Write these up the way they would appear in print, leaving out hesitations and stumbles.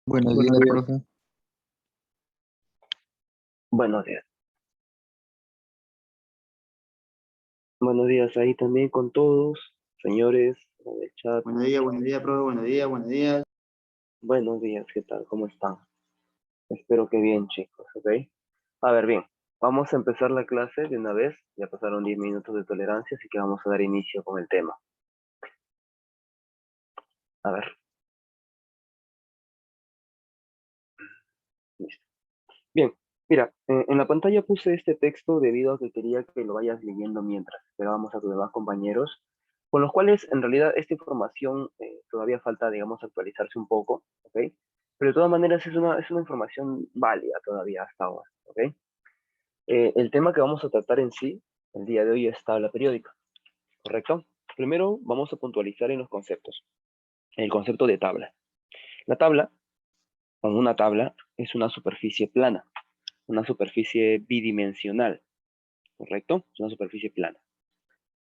Buenos Buenos días, días. profe. Buenos días. Buenos días ahí también con todos, señores, en el chat. Buenos días, profe. Buenos días, buenos días. Buenos días, ¿qué tal? ¿Cómo están? Espero que bien, chicos, ¿ok? A ver, bien. Vamos a empezar la clase de una vez. Ya pasaron 10 minutos de tolerancia, así que vamos a dar inicio con el tema. A ver, listo. Bien, mira, en la pantalla puse este texto debido a que quería que lo vayas leyendo mientras esperábamos a tus demás compañeros, con los cuales en realidad esta información todavía falta, digamos, actualizarse un poco, ¿ok? Pero de todas maneras es una información válida todavía hasta ahora, ¿ok? El tema que vamos a tratar en sí, el día de hoy, es tabla periódica, ¿correcto? Primero vamos a puntualizar en los conceptos. El concepto de tabla. La tabla, o una tabla, es una superficie plana, una superficie bidimensional, ¿correcto? Es una superficie plana.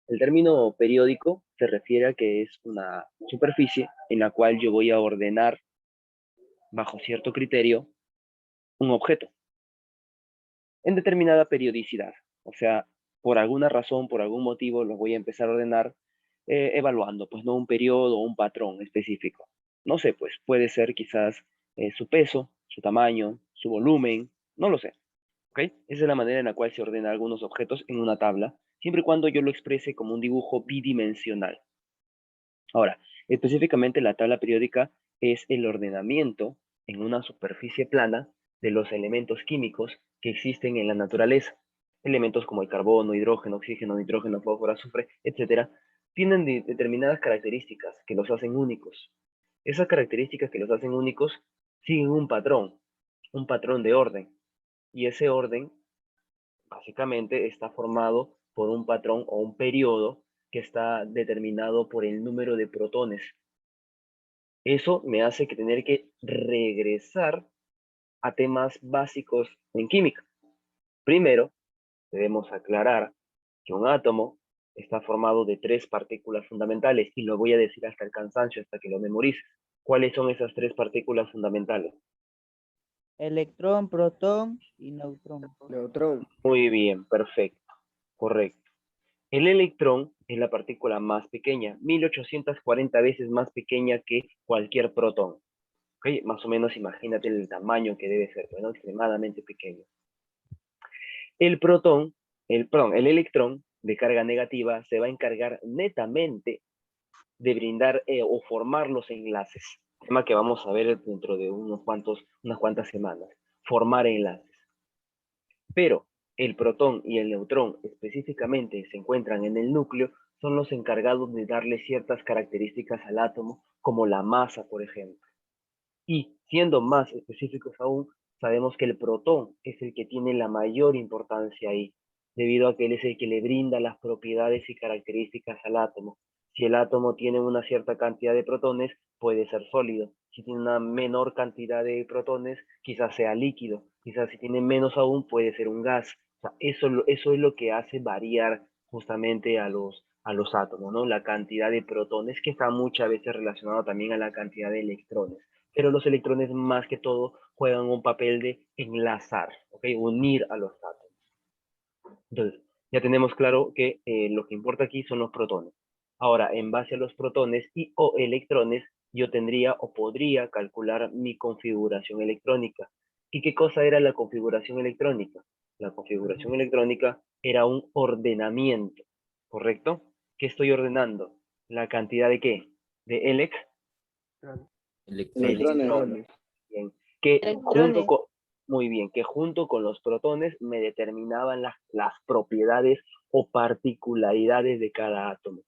El término periódico se refiere a que es una superficie en la cual yo voy a ordenar, bajo cierto criterio, un objeto en determinada periodicidad. O sea, por alguna razón, por algún motivo, lo voy a empezar a ordenar evaluando, pues no un periodo o un patrón específico. No sé, pues puede ser quizás su peso, su tamaño, su volumen, no lo sé. ¿Ok? Esa es la manera en la cual se ordena algunos objetos en una tabla, siempre y cuando yo lo exprese como un dibujo bidimensional. Ahora, específicamente la tabla periódica es el ordenamiento en una superficie plana de los elementos químicos que existen en la naturaleza. Elementos como el carbono, hidrógeno, oxígeno, nitrógeno, fósforo, azufre, etcétera, tienen determinadas características que los hacen únicos. Esas características que los hacen únicos siguen un patrón de orden. Y ese orden básicamente está formado por un patrón o un periodo que está determinado por el número de protones. Eso me hace que tener que regresar a temas básicos en química. Primero, debemos aclarar que un átomo está formado de 3 partículas fundamentales y lo voy a decir hasta el cansancio, hasta que lo memorices. ¿Cuáles son esas 3 partículas fundamentales? Electrón, protón y neutrón. Neutrón. Muy bien, perfecto, correcto. El electrón es la partícula más pequeña, 1840 veces más pequeña que cualquier protón. ¿Ok? Más o menos imagínate el tamaño que debe ser, bueno, extremadamente pequeño. El protón, el electrón de carga negativa se va a encargar netamente de brindar o formar los enlaces, tema que vamos a ver dentro de unas cuantas semanas, formar enlaces. Pero el protón y el neutrón específicamente se encuentran en el núcleo, son los encargados de darle ciertas características al átomo, como la masa, por ejemplo. Y siendo más específicos aún, sabemos que el protón es el que tiene la mayor importancia ahí, debido a que él es el que le brinda las propiedades y características al átomo. Si el átomo tiene una cierta cantidad de protones, puede ser sólido. Si tiene una menor cantidad de protones, quizás sea líquido. Quizás si tiene menos aún, puede ser un gas. O sea, eso es lo que hace variar justamente a los átomos, ¿no? La cantidad de protones, que está muchas veces relacionado también a la cantidad de electrones. Pero los electrones más que todo juegan un papel de enlazar, ¿ok? Unir a los átomos. Entonces, ya tenemos claro que lo que importa aquí son los protones. Ahora, en base a los protones y o electrones, yo tendría o podría calcular mi configuración electrónica. ¿Y qué cosa era la configuración electrónica? La configuración electrónica era un ordenamiento, ¿correcto? ¿Qué estoy ordenando? ¿La cantidad de qué? ¿De de Electrones. electrones? Bien, que junto Electrones. con, muy bien, que junto con los protones me determinaban las propiedades o particularidades de cada átomo.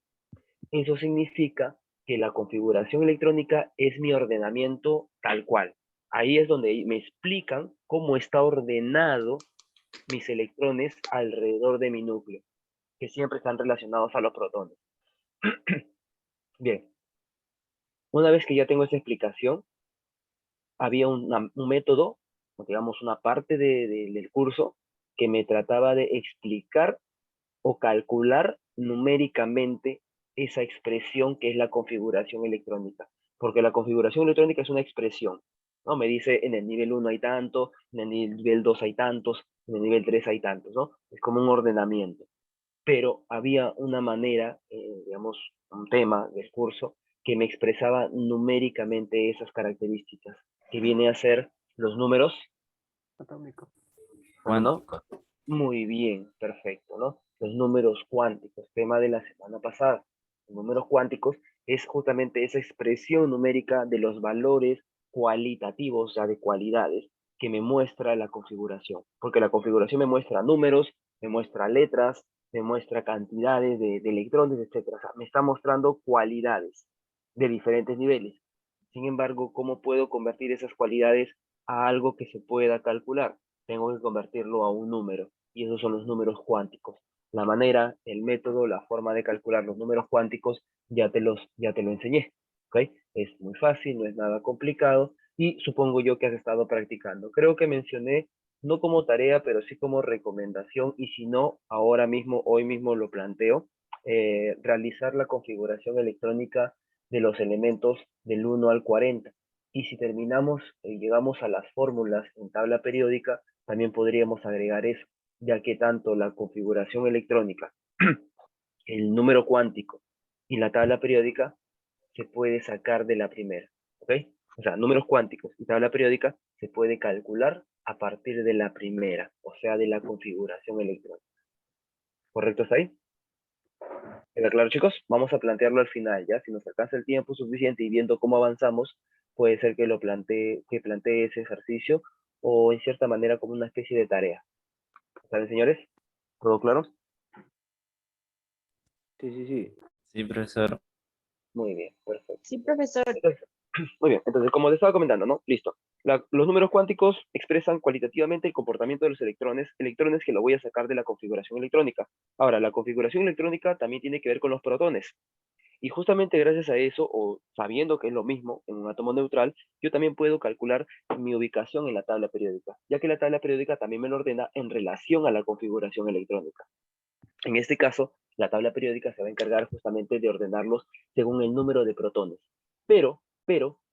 Eso significa que la configuración electrónica es mi ordenamiento tal cual. Ahí es donde me explican cómo está ordenado mis electrones alrededor de mi núcleo, que siempre están relacionados a los protones. Bien, una vez que ya tengo esa explicación, había un método, o digamos una parte del curso, que me trataba de explicar o calcular numéricamente esa expresión que es la configuración electrónica. Porque la configuración electrónica es una expresión, ¿no? Me dice en el nivel 1 hay tanto, en el nivel 2 hay tantos, en el nivel 3 hay tantos, ¿no? Es como un ordenamiento. Pero había una manera, digamos, un tema del curso que me expresaba numéricamente esas características, que viene a ser los números Atómico. ¿no? Muy bien, perfecto, ¿no? Los números cuánticos, tema de la semana pasada. Los números cuánticos es justamente esa expresión numérica de los valores cualitativos, o sea, de cualidades, que me muestra la configuración. Porque la configuración me muestra números, me muestra letras, me muestra cantidades de electrones, etc. O sea, me está mostrando cualidades de diferentes niveles. Sin embargo, ¿cómo puedo convertir esas cualidades a algo que se pueda calcular? Tengo que convertirlo a un número, y esos son los números cuánticos. La manera, el método, la forma de calcular los números cuánticos ya te lo enseñé, ¿ok? Es muy fácil, no es nada complicado, y supongo yo que has estado practicando. Creo que mencioné, no como tarea, pero sí como recomendación, y si no, ahora mismo, hoy mismo lo planteo, realizar la configuración electrónica de los elementos del 1 al 40. Y si terminamos, llegamos a las fórmulas en tabla periódica, también podríamos agregar eso, ya que tanto la configuración electrónica, el número cuántico y la tabla periódica se puede sacar de la primera, ¿ok? O sea, números cuánticos y tabla periódica se puede calcular a partir de la primera, o sea, de la configuración electrónica. ¿Correcto hasta ahí? ¿Queda claro, chicos? Vamos a plantearlo al final, ¿ya? Si nos alcanza el tiempo suficiente y viendo cómo avanzamos, puede ser que plantee ese ejercicio o en cierta manera como una especie de tarea. ¿Saben, señores? ¿Todo claro? Sí, sí, sí. Sí, profesor. Muy bien, perfecto. Sí, profesor. Entonces, muy bien, entonces como les estaba comentando, ¿no? Listo. Los números cuánticos expresan cualitativamente el comportamiento de los electrones que lo voy a sacar de la configuración electrónica. Ahora, la configuración electrónica también tiene que ver con los protones. Y justamente gracias a eso, o sabiendo que es lo mismo en un átomo neutral, yo también puedo calcular mi ubicación en la tabla periódica, ya que la tabla periódica también me lo ordena en relación a la configuración electrónica. En este caso, la tabla periódica se va a encargar justamente de ordenarlos según el número de protones. Pero,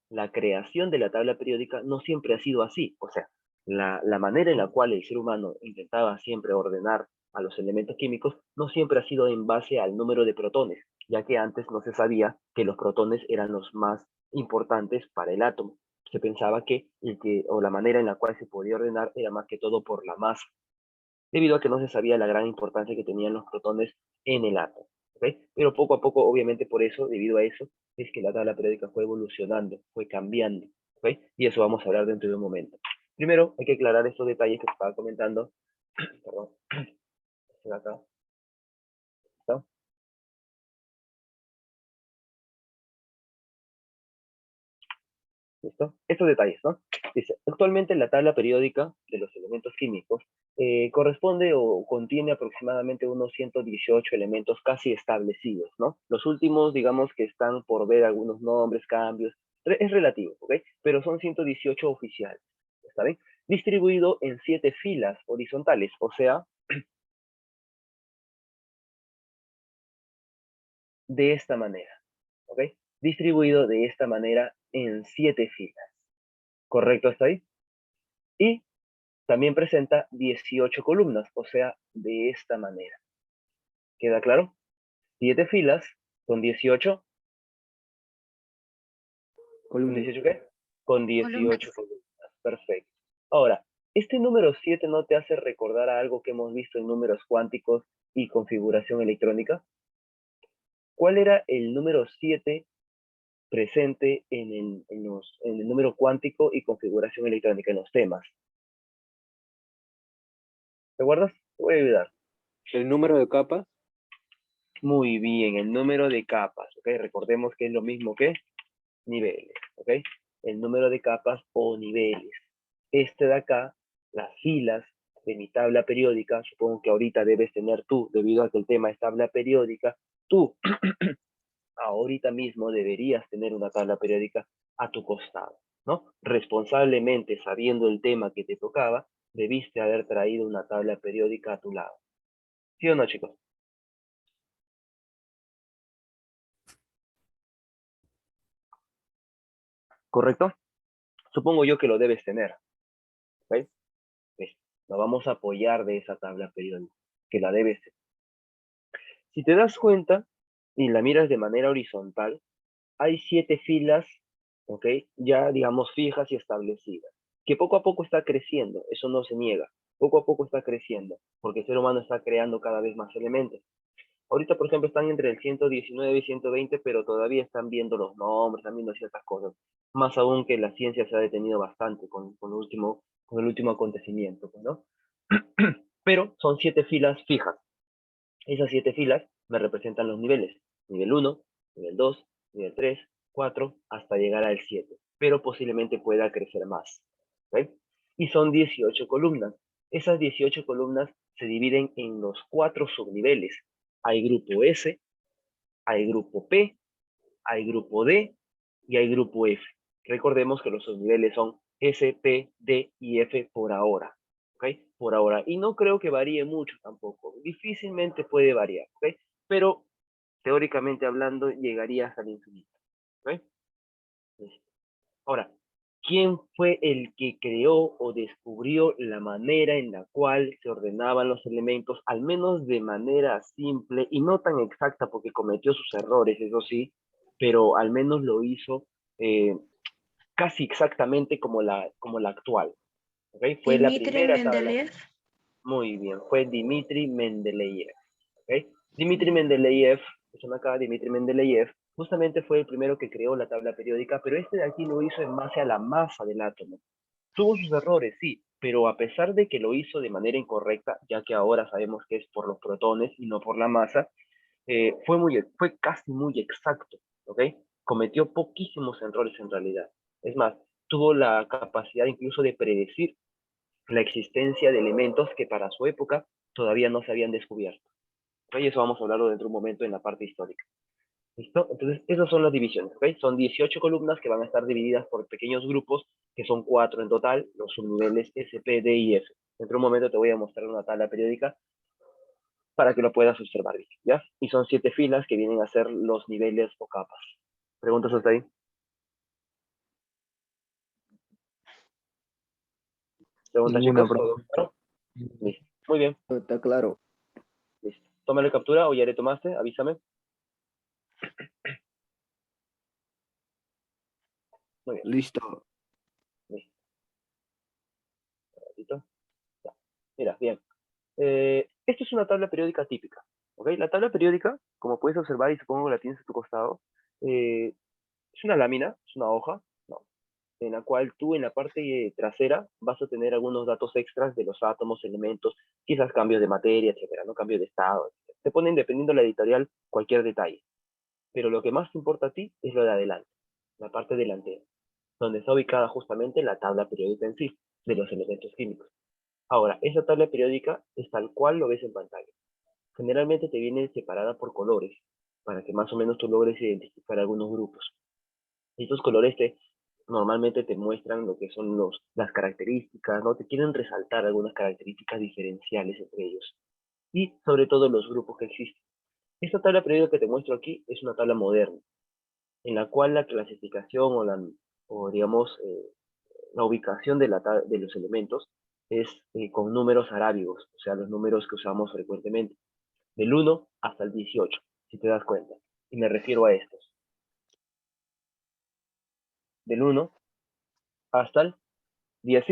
la creación de la tabla periódica no siempre ha sido así. O sea, la manera en la cual el ser humano intentaba siempre ordenar a los elementos químicos no siempre ha sido en base al número de protones, ya que antes no se sabía que los protones eran los más importantes para el átomo. Se pensaba que la manera en la cual se podía ordenar era más que todo por la masa, debido a que no se sabía la gran importancia que tenían los protones en el átomo. ¿Okay? Pero poco a poco, obviamente por eso, debido a eso, es que la tabla periódica fue evolucionando, fue cambiando. ¿Okay? Y eso vamos a hablar dentro de un momento. Primero, hay que aclarar estos detalles que te estaba comentando. Perdón. Acá. ¿Está? ¿Listo? Estos detalles, ¿no? Dice, actualmente la tabla periódica de los elementos químicos corresponde o contiene aproximadamente unos 118 elementos casi establecidos, ¿no? Los últimos, digamos que están por ver algunos nombres, cambios, es relativo, ¿ok? Pero son 118 oficiales, ¿está bien? Distribuido en 7 filas horizontales, o sea, de esta manera, ¿ok? Distribuido de esta manera en 7 filas. ¿Correcto hasta ahí? Y también presenta 18 columnas, o sea, de esta manera. ¿Queda claro? 7 filas con 18. ¿Con 18 qué? Con 18 columnas. Perfecto. Ahora, este número 7 no te hace recordar a algo que hemos visto en números cuánticos y configuración electrónica. ¿Cuál era el número 7 presente en el número cuántico y configuración electrónica, en los temas? ¿Te acuerdas? Te voy a ayudar. El número de capas. Muy bien, el número de capas, ¿ok? Recordemos que es lo mismo que niveles, ¿ok? El número de capas o niveles. Este de acá, las filas de mi tabla periódica, supongo que ahorita debes tener tú, debido a que el tema es tabla periódica, tú ahorita mismo deberías tener una tabla periódica a tu costado, ¿no? Responsablemente, sabiendo el tema que te tocaba, debiste haber traído una tabla periódica a tu lado. ¿Sí o no, chicos? ¿Correcto? Supongo yo que lo debes tener. ¿Ok? Listo. Nos vamos a apoyar de esa tabla periódica, que la debes tener. Si te das cuenta y la miras de manera horizontal, hay 7 filas, ¿ok? Ya, digamos, fijas y establecidas, que poco a poco está creciendo, eso no se niega, poco a poco está creciendo, porque el ser humano está creando cada vez más elementos. Ahorita, por ejemplo, están entre el 119 y 120, pero todavía están viendo los nombres, están viendo ciertas cosas. Más aún que la ciencia se ha detenido bastante con el último acontecimiento, pues, ¿no? Pero son 7 filas fijas. Esas 7 filas me representan los niveles. Nivel 1, nivel 2, nivel 3, 4, hasta llegar al 7. Pero posiblemente pueda crecer más. ¿Ok? Y son 18 columnas. Esas 18 columnas se dividen en los 4 subniveles. Hay grupo S, hay grupo P, hay grupo D y hay grupo F. Recordemos que los subniveles son S, P, D y F por ahora. ¿Ok? Por ahora. Y no creo que varíe mucho tampoco. Difícilmente puede variar. ¿Ok? Pero teóricamente hablando llegaría hasta el infinito. ¿Ok? Ahora, ¿quién fue el que creó o descubrió la manera en la cual se ordenaban los elementos, al menos de manera simple y no tan exacta porque cometió sus errores, eso sí, pero al menos lo hizo casi exactamente como la actual? ¿Okay? Fue la Dmitri primera tabla. Mendeleev. Muy bien, fue Dmitri Mendeleev. ¿Okay? Dmitri Mendeleev, Dmitri Mendeleev, justamente fue el primero que creó la tabla periódica, pero este de aquí lo hizo en base a la masa del átomo. Tuvo sus errores, sí, pero a pesar de que lo hizo de manera incorrecta, ya que ahora sabemos que es por los protones y no por la masa, fue casi muy exacto, ¿ok? Cometió poquísimos errores en realidad. Es más, tuvo la capacidad incluso de predecir la existencia de elementos que para su época todavía no se habían descubierto. ¿Ok? Y eso vamos a hablarlo dentro de un momento en la parte histórica. ¿Listo? Entonces, esas son las divisiones, ¿ok? Son 18 columnas que van a estar divididas por pequeños grupos, que son 4 en total, los subniveles S, P, D y F. Dentro de un momento te voy a mostrar una tabla periódica para que lo puedas observar bien, ¿ya? Y son 7 filas que vienen a ser los niveles o capas. ¿Preguntas hasta ahí? ¿Preguntas, Ninguna, chicos? profe. ¿Todo claro? Listo. Muy bien, Está claro. listo. Tómale captura o ya le tomaste, avísame. Muy bien, Listo. listo. Un ratito. Ya. Mira, bien. Esto es una tabla periódica típica. ¿Ok? La tabla periódica, como puedes observar y supongo que la tienes a tu costado, es una lámina, es una hoja, ¿no? En la cual tú en la parte trasera vas a tener algunos datos extras de los átomos, elementos, quizás cambios de materia, etcétera, ¿no? Cambios de estado, etcétera. Te ponen, dependiendo de la editorial, cualquier detalle. Pero lo que más te importa a ti es lo de adelante, la parte delantera, donde está ubicada justamente la tabla periódica en sí, de los elementos químicos. Ahora, esa tabla periódica es tal cual lo ves en pantalla. Generalmente te viene separada por colores, para que más o menos tú logres identificar algunos grupos. Estos colores normalmente te muestran lo que son las características, ¿no? Te quieren resaltar algunas características diferenciales entre ellos. Y sobre todo los grupos que existen. Esta tabla periódica que te muestro aquí es una tabla moderna, en la cual la clasificación o digamos, la ubicación de los elementos es con números arábigos, o sea, los números que usamos frecuentemente, del 1 hasta el 18, si te das cuenta. Y me refiero a estos. Del 1 hasta el 10,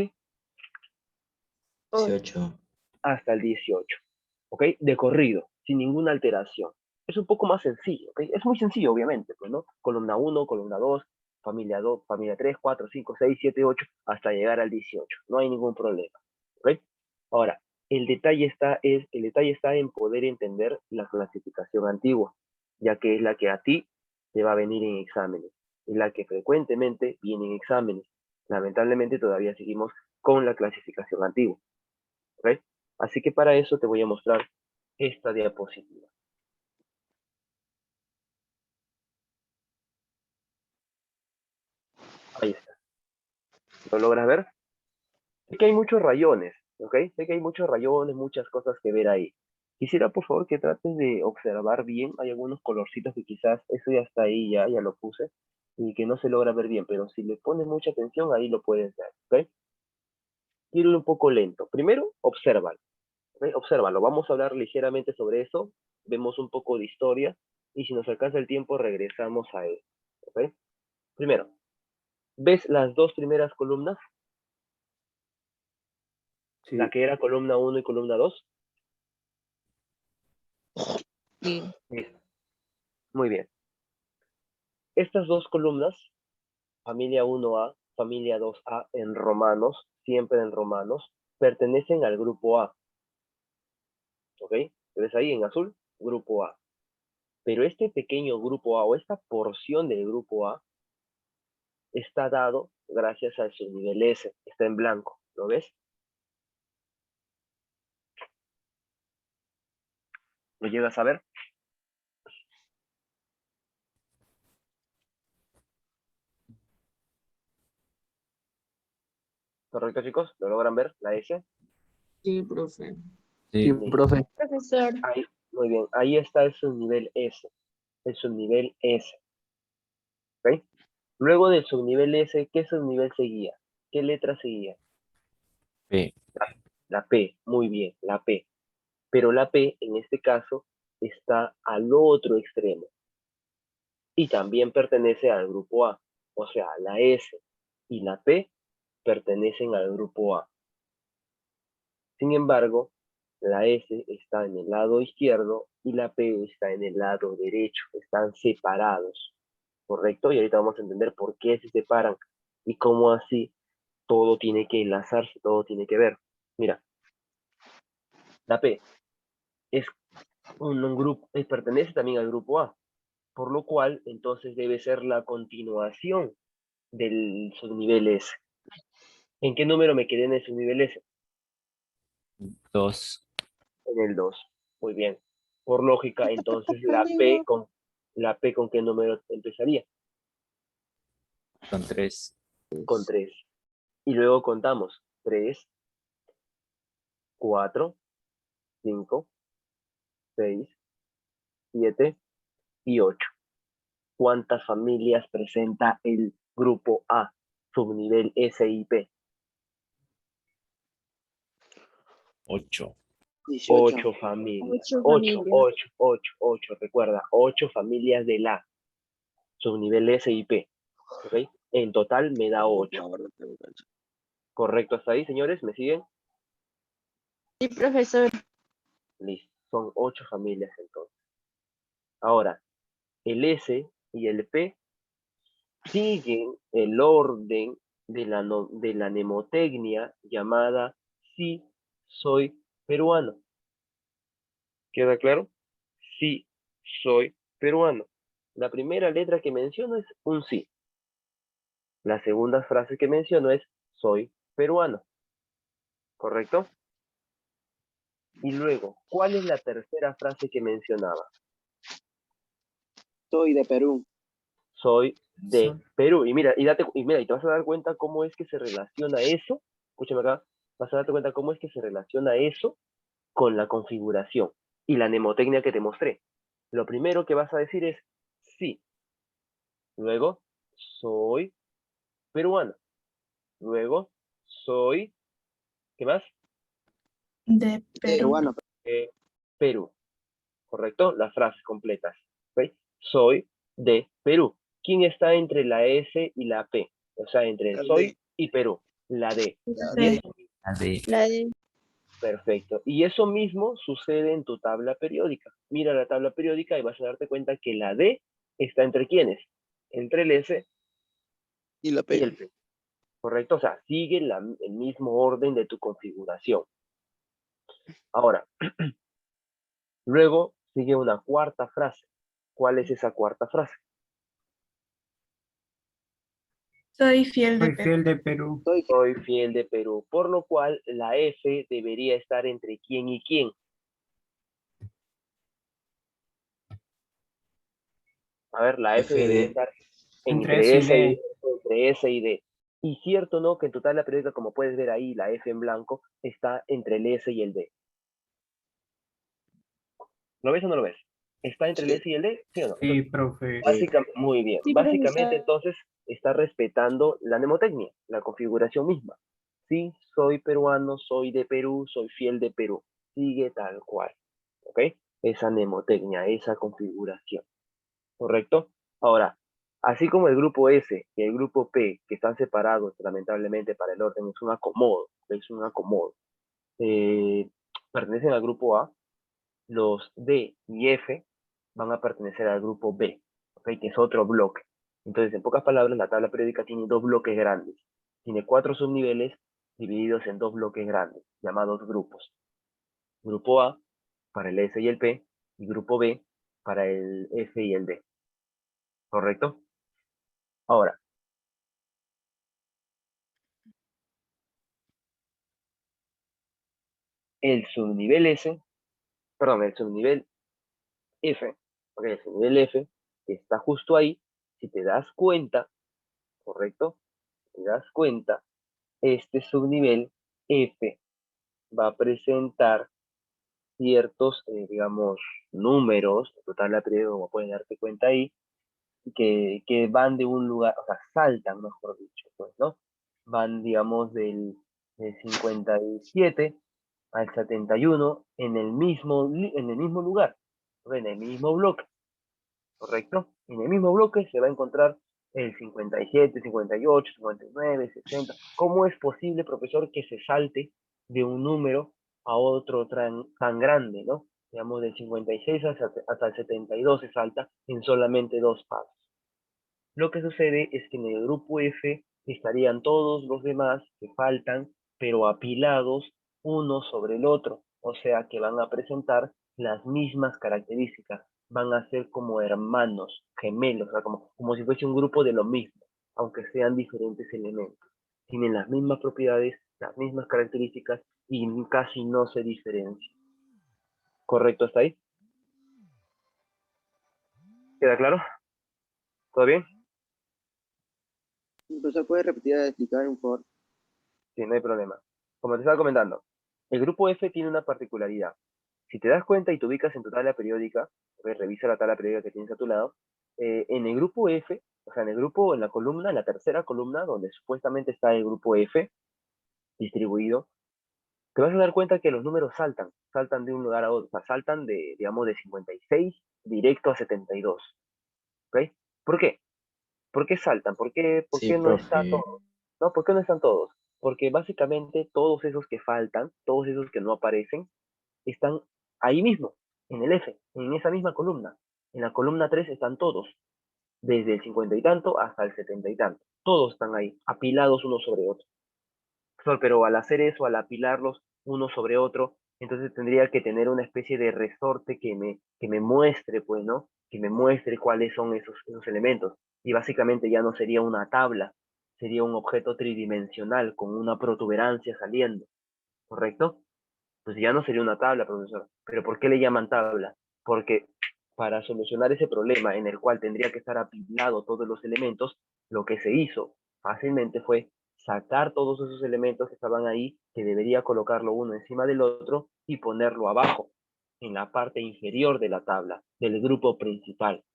18. hasta el 18. ¿Ok? De corrido, sin ninguna alteración. Es un poco más sencillo, ¿ok? Es muy sencillo, obviamente, pues, ¿no? Columna 1, columna 2, familia 2, familia 3, 4, 5, 6, 7, 8, hasta llegar al 18. No hay ningún problema, ¿ok? Ahora, el detalle está en poder entender la clasificación antigua, ya que es la que a ti te va a venir en exámenes, es la que frecuentemente viene en exámenes. Lamentablemente todavía seguimos con la clasificación antigua, ¿ok? Así que para eso te voy a mostrar esta diapositiva. Ahí está. ¿Lo logras ver? Sé que hay muchos rayones, ¿ok? Sé que hay muchos rayones, muchas cosas que ver ahí. Quisiera, por favor, que trates de observar bien. Hay algunos colorcitos que quizás, eso ya está ahí, ya lo puse. y que no se logra ver bien, pero si le pones mucha atención, ahí lo puedes ver, ¿ok? Quiero ir un poco lento. Primero, obsérvalo, ¿ok? Obsérvalo. Vamos a hablar ligeramente sobre eso, vemos un poco de historia, y si nos alcanza el tiempo, regresamos a él, ¿ok? Primero, ¿ves las dos primeras columnas? Sí. La que era columna 1 y columna 2. Sí. Listo. Muy bien. Estas dos columnas, familia 1A, familia 2A en romanos, siempre en romanos, pertenecen al grupo A. ¿Ok? ¿Ves ahí en azul? Grupo A. Pero este pequeño grupo A o esta porción del grupo A está dado gracias al subnivel S. Está en blanco. ¿Lo ves? ¿Lo llegas a ver? ¿Correcto, chicos? ¿Lo logran ver? La S. Sí, profe. Sí, Listo. profe. Profesor. Ahí, muy bien. Ahí está el subnivel S. El subnivel S. ¿Ok? Luego del subnivel S, ¿qué subnivel seguía? ¿Qué letra seguía? P. La P, muy bien, la P. Pero la P, en este caso, está al otro extremo. Y también pertenece al grupo A. O sea, la S y la P pertenecen al grupo A. Sin embargo, la S está en el lado izquierdo y la P está en el lado derecho. Están separados. ¿Correcto? Y ahorita vamos a entender por qué se separan y cómo así todo tiene que enlazarse, todo tiene que ver. Mira, la P es un grupo, pertenece también al grupo A, por lo cual entonces debe ser la continuación del subnivel S. ¿En qué número me quedé en el subnivel S? 2. En el 2. Muy bien. Por lógica, entonces la P con qué número empezaría? Con 3. Con 3. Y luego contamos 3, 4, 5, 6, 7 y 8. ¿Cuántas familias presenta el grupo A, subnivel S y P? 8. 18. 8 familias. 8 8, familias. 8, 8, 8. Recuerda, 8 familias del A, subnivel S y P. ¿Ok? En total me da 8. ¿Correcto hasta ahí, señores? ¿Me siguen? Sí, profesor. Listo. Son 8 familias entonces. Ahora, el S y el P siguen el orden de la mnemotecnia llamada Sí soy peruano. ¿Queda claro? Sí soy peruano. La primera letra que menciono es un sí. La segunda frase que menciono es soy peruano. ¿Correcto? Y luego, ¿cuál es la tercera frase que mencionaba? Soy de Perú. Soy de Perú. Y mira, y te vas a dar cuenta cómo es que se relaciona eso. Escúchame acá. Vas a darte cuenta cómo es que se relaciona eso con la configuración y la mnemotecnia que te mostré. Lo primero que vas a decir es sí. Luego, soy peruano. Luego, soy, ¿qué más? De Perú. Peruano. Perú. ¿Correcto? Las frases completas. ¿Ok? Soy de Perú. ¿Quién está entre la S y la P? O sea, entre La soy D. y Perú. La D. La Bien, La de perfecto. Y eso mismo sucede en tu tabla periódica. Mira la tabla periódica y vas a darte cuenta que la D está entre quiénes? Entre el S Y la y P. el P. ¿Correcto? O sea, sigue el mismo orden de tu configuración. Ahora, luego sigue una cuarta frase. ¿Cuál es esa cuarta frase? Soy fiel de Soy Perú. fiel de Perú. Soy fiel de Perú. Por lo cual, la F debería estar entre quién y quién. A ver, la F debería estar Entre S y D. entre S y D. Y cierto, ¿no? Que en tu tabla periódica, como puedes ver ahí, la F en blanco está entre el S y el D. ¿Lo ves o no lo ves? ¿Está entre el S y el D? ¿Sí o no? Sí, profe. Muy bien. Sí, Básicamente, profesor. entonces, está respetando la mnemotecnia, la configuración misma. Sí, soy peruano, soy de Perú, soy fiel de Perú. Sigue tal cual. ¿Ok? Esa mnemotecnia, esa configuración. ¿Correcto? Ahora, así como el grupo S y el grupo P, que están separados lamentablemente para el orden, es un acomodo, eh, pertenecen al grupo A, los D y F van a pertenecer al grupo B, ¿ok? Que es otro bloque. Entonces, en pocas palabras, la tabla periódica tiene dos bloques grandes. Tiene 4 subniveles divididos en 2 bloques grandes, llamados grupos. Grupo A para el S y el P, y grupo B para el F y el D. ¿Correcto? Ahora, el subnivel S, perdón, el subnivel F, ok, el subnivel F, que está justo ahí, si te das cuenta, ¿correcto? Si te das cuenta, este subnivel F va a presentar ciertos, digamos, números, total la periódica, como pueden darte cuenta ahí, que van de un lugar, o sea, saltan, mejor dicho, pues, ¿no? Van, digamos, del 57 al 71 en el mismo lugar, ¿no? En el mismo bloque, ¿correcto? En el mismo bloque se va a encontrar el 57, 58, 59, 60. ¿Cómo es posible, profesor, que se salte de un número a otro tan grande, ¿no? Digamos, del 56 hasta el 72 se salta en solamente 2 pasos. Lo que sucede es que en el grupo F estarían todos los demás que faltan, pero apilados uno sobre el otro, o sea que van a presentar las mismas características, van a ser como hermanos, gemelos, o sea, como si fuese un grupo de lo mismo, aunque sean diferentes elementos. Tienen las mismas propiedades, las mismas características y casi no se diferencian. ¿Correcto hasta ahí? ¿Queda claro? ¿Todo bien? Profesor, ¿puede repetir a explicar, por favor? Sí, no hay problema. Como te estaba comentando, el grupo F tiene una particularidad. Si te das cuenta y te ubicas en tu tabla periódica, revisa la tabla periódica que tienes a tu lado, en el grupo F, o sea, en la columna, en la tercera columna, donde supuestamente está el grupo F distribuido, te vas a dar cuenta que los números saltan de un lugar a otro, o sea, saltan de, digamos, de 56 directo a 72. ¿Ok? ¿Por qué? ¿Por qué saltan? ¿Por Sí, qué no está profe. todo? ¿No? ¿Por qué no están todos? Porque básicamente todos esos que faltan, todos esos que no aparecen, están ahí mismo, en el F, en esa misma columna. En la columna 3 están todos, desde el 50 y tanto hasta el 70 y tanto. Todos están ahí, apilados uno sobre otro. Pero al hacer eso, al apilarlos uno sobre otro, entonces tendría que tener una especie de resorte que me muestre, pues, ¿no? Que me muestre cuáles son esos elementos. Y básicamente ya no sería una tabla, sería un objeto tridimensional con una protuberancia saliendo, ¿correcto? Pues ya no sería una tabla, profesor. ¿Pero por qué le llaman tabla? Porque para solucionar ese problema en el cual tendría que estar apilado todos los elementos, lo que se hizo fácilmente fue sacar todos esos elementos que estaban ahí, que debería colocarlo uno encima del otro y ponerlo abajo, en la parte inferior de la tabla, del grupo principal.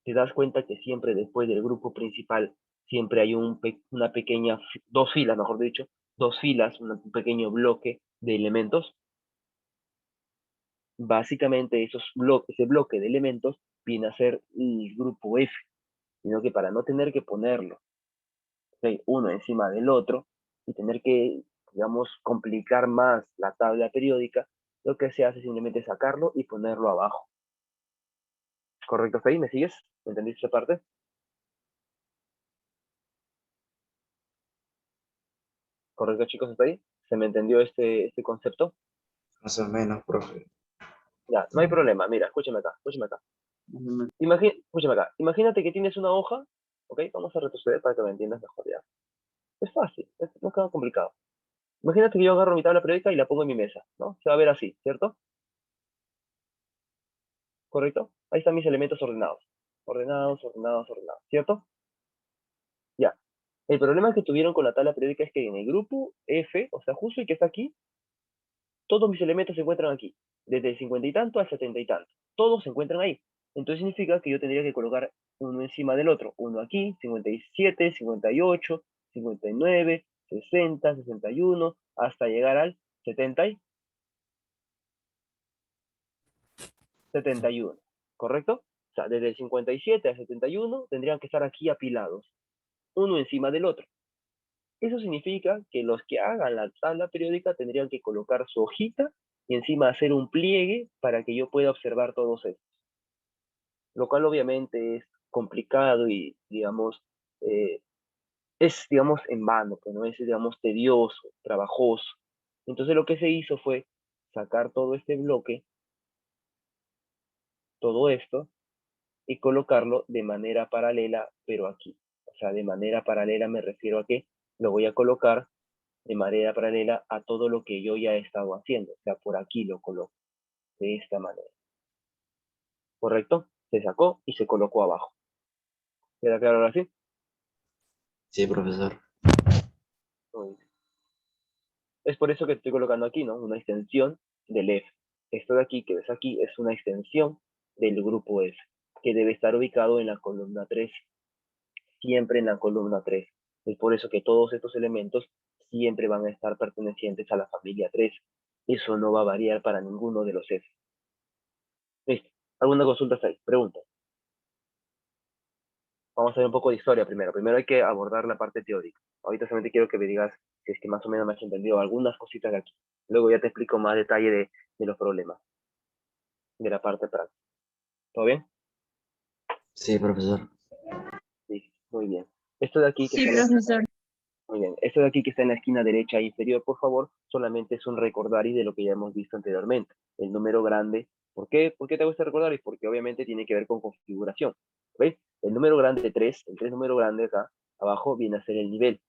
Te das cuenta que siempre después del grupo principal, siempre hay una pequeña, dos filas, mejor dicho, dos filas, un pequeño bloque de elementos. Básicamente ese bloque de elementos viene a ser el grupo F, sino que para no tener que ponerlo, ¿ok?, uno encima del otro y tener que, digamos, complicar más la tabla periódica, lo que se hace es simplemente sacarlo y ponerlo abajo. ¿Correcto hasta ahí? ¿Me sigues? ¿Me entendiste esa parte? ¿Correcto, chicos, hasta ahí? ¿Se me entendió este concepto? Más o menos, profe. Ya, no hay problema. Mira, escúchame acá, escúchame acá. Escúchame acá. Imagínate que tienes una hoja, ¿ok? Vamos a retroceder para que me entiendas mejor ya. Es fácil, no es nada complicado. Imagínate que yo agarro mi tabla periódica y la pongo en mi mesa, ¿no? Se va a ver así, ¿cierto? ¿Correcto? Ahí están mis elementos ordenados. Ordenados, ordenados, ordenados, ¿cierto? Ya. El problema que tuvieron con la tabla periódica es que en el grupo F, o sea, justo el que está aquí, todos mis elementos se encuentran aquí. Desde el 50 y tanto al 70 y tanto. Todos se encuentran ahí. Entonces significa que yo tendría que colocar uno encima del otro. Uno aquí, 57, 58, 59, 60, 61, hasta llegar al 70 y 71, ¿correcto? O sea, desde el 57 al 71 tendrían que estar aquí apilados, uno encima del otro. Eso significa que los que hagan la tabla periódica tendrían que colocar su hojita y encima hacer un pliegue para que yo pueda observar todos estos. Lo cual obviamente es complicado y, digamos, es, digamos, en vano, pues no es, digamos, tedioso, trabajoso. Entonces lo que se hizo fue sacar todo este bloque, todo esto, y colocarlo de manera paralela, pero aquí. O sea, de manera paralela me refiero a que lo voy a colocar de manera paralela a todo lo que yo ya he estado haciendo. O sea, por aquí lo coloco, de esta manera. ¿Correcto? Se sacó y se colocó abajo. ¿Queda claro ahora sí? Sí, profesor. Muy bien. Es por eso que estoy colocando aquí, ¿no? Una extensión del F. Esto de aquí que ves aquí es una extensión del grupo F, que debe estar ubicado en la columna 3. Siempre en la columna 3. Es por eso que todos estos elementos siempre van a estar pertenecientes a la familia 3. Eso no va a variar para ninguno de los F. ¿Listo? ¿Alguna consulta hasta ahí? Pregunta. Vamos a ver un poco de historia primero. Primero hay que abordar la parte teórica. Ahorita solamente quiero que me digas si es que más o menos me has entendido algunas cositas de aquí. Luego ya te explico más detalle de los problemas, de la parte práctica. ¿Todo bien? Sí, profesor. Sí, muy bien. Esto de aquí que Sí, está en la, profesor. muy bien. Esto de aquí que está en la esquina derecha inferior, por favor, solamente es un recordatorio de lo que ya hemos visto anteriormente. El número grande. ¿Por qué? ¿Por qué te gusta recordar? Porque obviamente tiene que ver con configuración. ¿Veis? El número grande 3, el 3 número grande acá, abajo viene a ser el nivel.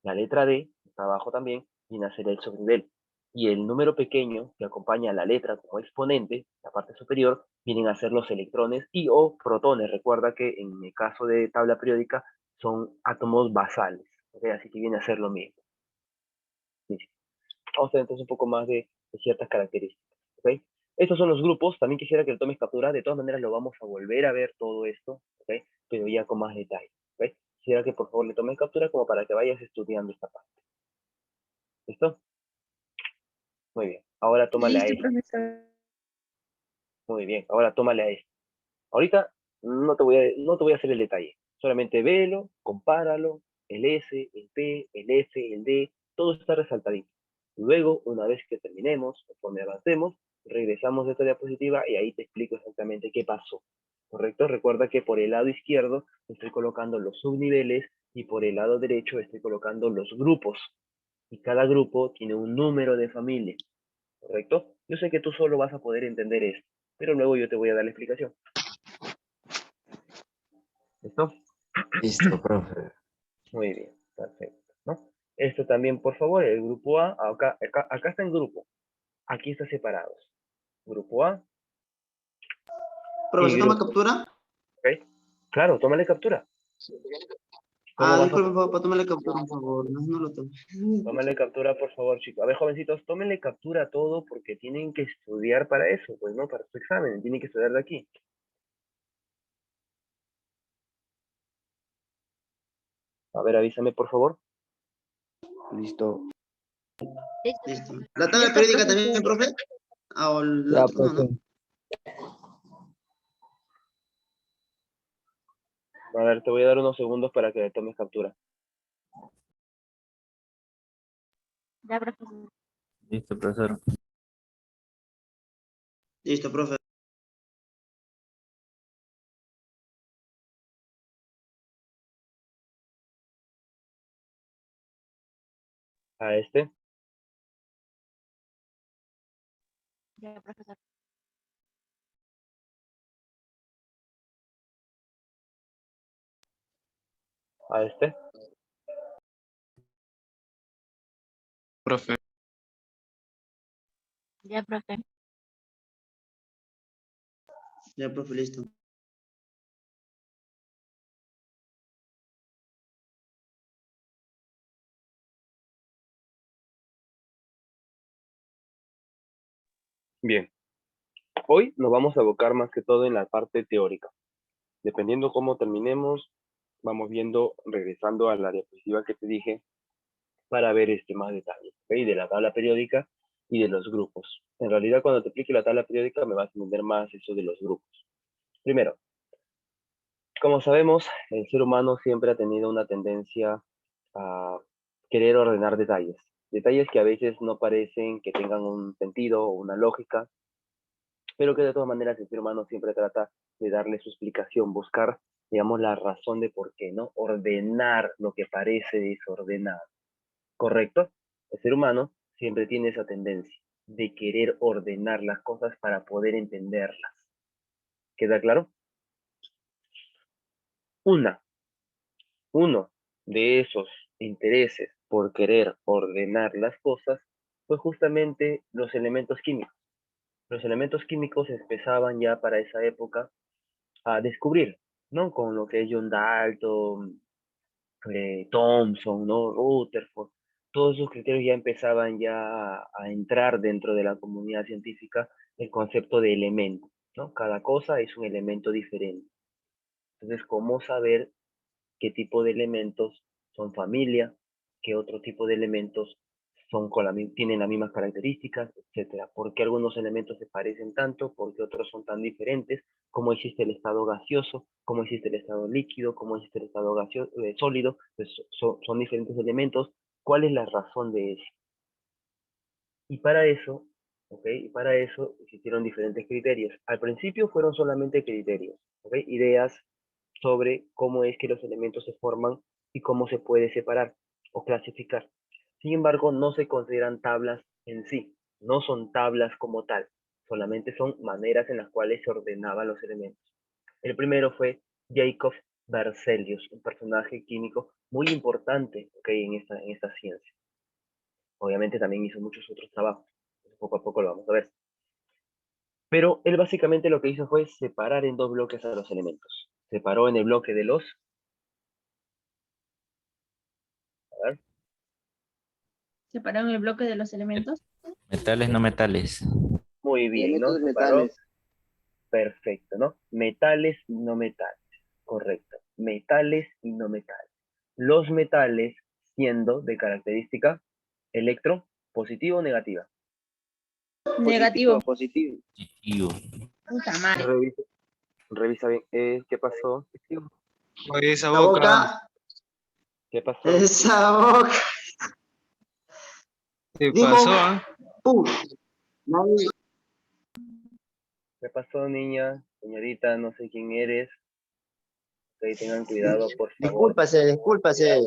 La letra D, está abajo también, viene a ser el subnivel. Y el número pequeño que acompaña a la letra como exponente, la parte superior, vienen a ser los electrones y o protones. Recuerda que en el caso de tabla periódica son átomos basales, ¿okay? Así que viene a ser lo mismo. Listo. Vamos a ver entonces un poco más de ciertas características. ¿Okay? Estos son los grupos, también quisiera que lo tomes captura, de todas maneras lo vamos a volver a ver todo esto, ¿okay? Pero ya con más detalle. ¿Okay? Quisiera que por favor le tomes captura como para que vayas estudiando esta parte. ¿Listo? Muy bien. Ahora tómale a Listo, este. profesor. Muy bien. Ahora tómale a este. Ahorita no te voy a hacer el detalle. Solamente véelo, compáralo, el S, el P, el F, el D, todo está resaltadito. Luego, una vez que terminemos, conforme avancemos, regresamos de esta diapositiva y ahí te explico exactamente qué pasó. ¿Correcto? Recuerda que por el lado izquierdo estoy colocando los subniveles y por el lado derecho estoy colocando los grupos. Y cada grupo tiene un número de familia. ¿Correcto? Yo sé que tú solo vas a poder entender esto, pero luego yo te voy a dar la explicación. ¿Listo? Listo, profe. Muy bien, perfecto, ¿no? Esto también, por favor, el grupo A, acá está en grupo, aquí está separados. Grupo A y ¿Profesor toma grupo, captura? ¿ok? Claro, tómale captura. ¿Cómo Ah, vas a disculpe, papá, tómale captura, por favor. No, no lo tomo. Tómale captura, por favor, chicos? A ver, jovencitos, tómenle captura a todo porque tienen que estudiar para eso, pues, ¿no? Para su examen, tienen que estudiar de aquí. A ver, avísame, por favor. Listo. Listo. ¿La tabla periódica también, profe? Ah, o la Ya, otra, no, profe. ¿no? A ver, te voy a dar unos segundos para que le tomes captura. Ya, profesor. Listo, profesor. Listo, profe. A este, Ya, profesor. a este, Profe, Ya, profe. Ya, profe, listo. bien. Hoy nos vamos a abocar más que todo en la parte teórica. Dependiendo cómo terminemos, vamos viendo, regresando a la diapositiva que te dije, para ver más detalles, ¿ok? De la tabla periódica y de los grupos. En realidad, cuando te explique la tabla periódica, me vas a entender más eso de los grupos. Primero, como sabemos, el ser humano siempre ha tenido una tendencia a querer ordenar detalles. Detalles que a veces no parecen que tengan un sentido o una lógica, pero que de todas maneras el ser humano siempre trata de darle su explicación, buscar, digamos, la razón de por qué, ¿no? Ordenar lo que parece desordenado. ¿Correcto? El ser humano siempre tiene esa tendencia de querer ordenar las cosas para poder entenderlas. ¿Queda claro? Uno de esos intereses por querer ordenar las cosas fue justamente los elementos químicos. Los elementos químicos empezaban ya para esa época a descubrir, ¿no? Con lo que es John Dalton, Thomson, ¿no? Rutherford, todos esos criterios ya empezaban ya a entrar dentro de la comunidad científica el concepto de elemento, ¿no? Cada cosa es un elemento diferente. Entonces, ¿cómo saber qué tipo de elementos son familia, qué otro tipo de elementos son tienen las mismas características, etcétera? ¿Por qué algunos elementos se parecen tanto? ¿Por qué otros son tan diferentes? ¿Cómo existe el estado gaseoso? ¿Cómo existe el estado líquido? ¿Cómo existe el estado sólido? Pues son diferentes elementos. ¿Cuál es la razón de eso? Y para eso, ¿ok? Y para eso existieron diferentes criterios. Al principio fueron solamente criterios, ¿ok? Ideas sobre cómo es que los elementos se forman y cómo se puede separar o clasificar. Sin embargo, no se consideran tablas en sí, no son tablas como tal, solamente son maneras en las cuales se ordenaban los elementos. El primero fue Jacob Berzelius, un personaje químico muy importante, ¿okay? en esta ciencia. Obviamente también hizo muchos otros trabajos, poco a poco lo vamos a ver. Pero él básicamente lo que hizo fue separar en dos bloques a los elementos. Separó en el bloque de los... A ver, ¿Separaron el bloque de los elementos? Metales, no metales. muy bien, ¿no? Elementos Separó. metales. Perfecto, ¿no? Metales y no metales. Correcto. Metales y no metales. Los metales siendo de característica electro, positivo o negativa. Negativo. Positivo. Positivo. Puta madre. Revisa, revisa bien. ¿Qué pasó? Oye, esa La boca. boca, ¿Qué pasó? esa boca. ¿Qué Dijo, pasó? Ah? ¡pum! Nadie- ¿Qué pasó, niña? Señorita, no sé quién eres. Ok, tengan cuidado, por favor. Discúlpase.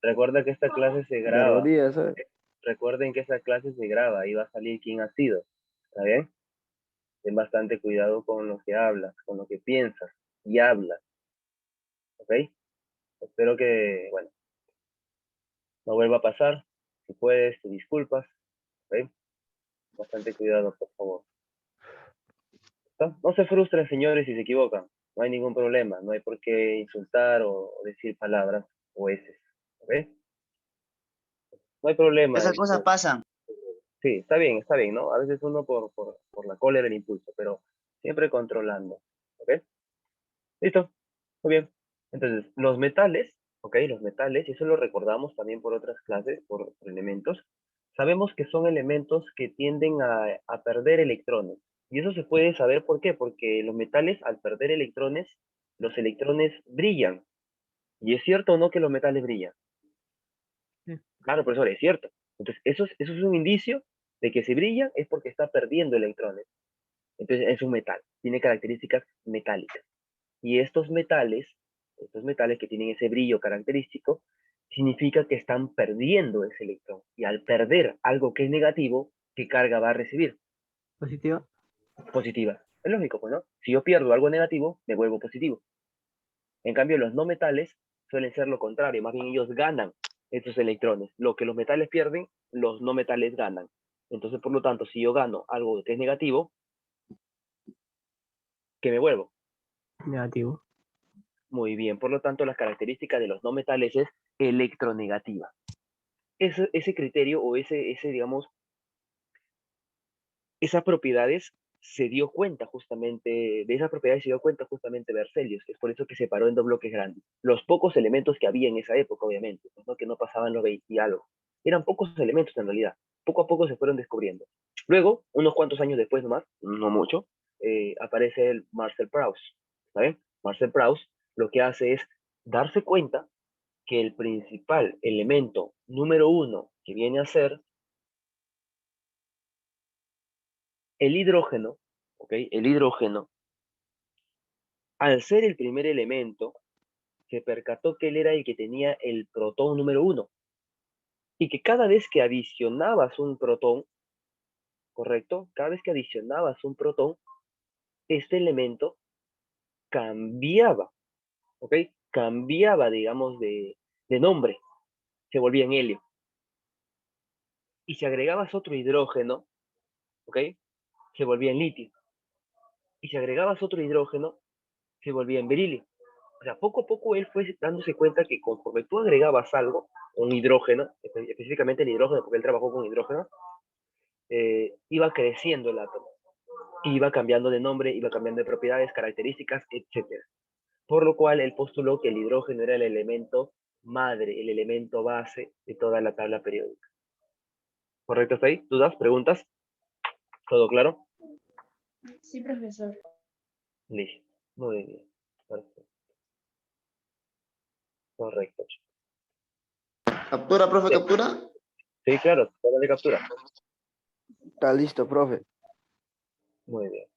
Recuerda que esta clase se De graba. rodillas, ¿sabes? Recuerden que esta clase se graba y va a salir quién ha sido. ¿Está bien? Ten bastante cuidado con lo que hablas, con lo que piensas y hablas. ¿Ok? Espero que, bueno, no vuelva a pasar. Si puedes, te disculpas. ¿Ok? Bastante cuidado, por favor. ¿Está? No se frustren, señores, si se equivocan. No hay ningún problema. No hay por qué insultar o decir palabras o heces. ¿Ok? No hay problema. Esas cosas pasan. Sí, está bien, ¿no? A veces uno por la cólera, el impulso, pero siempre controlando. ¿Ok? Listo. Muy bien. Entonces, los metales, ¿ok? Los metales, y eso lo recordamos también por otras clases, por elementos, sabemos que son elementos que tienden a perder electrones. Y eso se puede saber por qué, porque los metales, al perder electrones, los electrones brillan. ¿Y es cierto o no que los metales brillan? Claro, profesor, es cierto. Entonces, eso es un indicio de que si brilla es porque está perdiendo electrones. Entonces, es un metal, tiene características metálicas. Y estos metales que tienen ese brillo característico, significa que están perdiendo ese electrón. Y al perder algo que es negativo, ¿qué carga va a recibir? Positivo. Positiva. Es lógico, pues, ¿no? Si yo pierdo algo negativo, me vuelvo positivo. En cambio, los no metales suelen ser lo contrario, más bien ellos ganan esos electrones. Lo que los metales pierden, los no metales ganan. Entonces, por lo tanto, si yo gano algo que es negativo, ¿qué me vuelvo? Negativo. Muy bien, por lo tanto, la característica de los no metales es electronegativa. Ese criterio o digamos, esas propiedades se dio cuenta justamente, de esas propiedades se dio cuenta justamente Berzelius, es por eso que separó en dos bloques grandes. Los pocos elementos que había en esa época, obviamente, pues, ¿no? Que no pasaban los 20 y algo. Eran pocos elementos en realidad. Poco a poco se fueron descubriendo. Luego, unos cuantos años después nomás, no mucho, aparece el Marcel Proust. ¿Saben? Marcel Proust lo que hace es darse cuenta que el principal elemento número uno que viene a ser el hidrógeno, ¿ok? El hidrógeno, al ser el primer elemento, se percató que él era el que tenía el protón número uno. Y que cada vez que adicionabas un protón, ¿correcto? Cada vez que adicionabas un protón, este elemento cambiaba, ¿ok? Cambiaba, digamos, de nombre. Se volvía en helio. Y si agregabas otro hidrógeno, ¿ok? Se volvía en litio. Y si agregabas otro hidrógeno, se volvía en berilio. O sea, poco a poco él fue dándose cuenta que conforme tú agregabas algo, un hidrógeno, específicamente el hidrógeno, porque él trabajó con hidrógeno, iba creciendo el átomo. Iba cambiando de nombre, iba cambiando de propiedades, características, etc. Por lo cual él postuló que el hidrógeno era el elemento madre, el elemento base de toda la tabla periódica. ¿Correcto hasta ahí? ¿Dudas? ¿Preguntas? ¿Todo claro? Sí, profesor. Listo. Muy bien. Perfecto. Correcto. Captura, profe, Sí, captura. sí, claro. Toma de captura. Está listo, profe. Muy bien.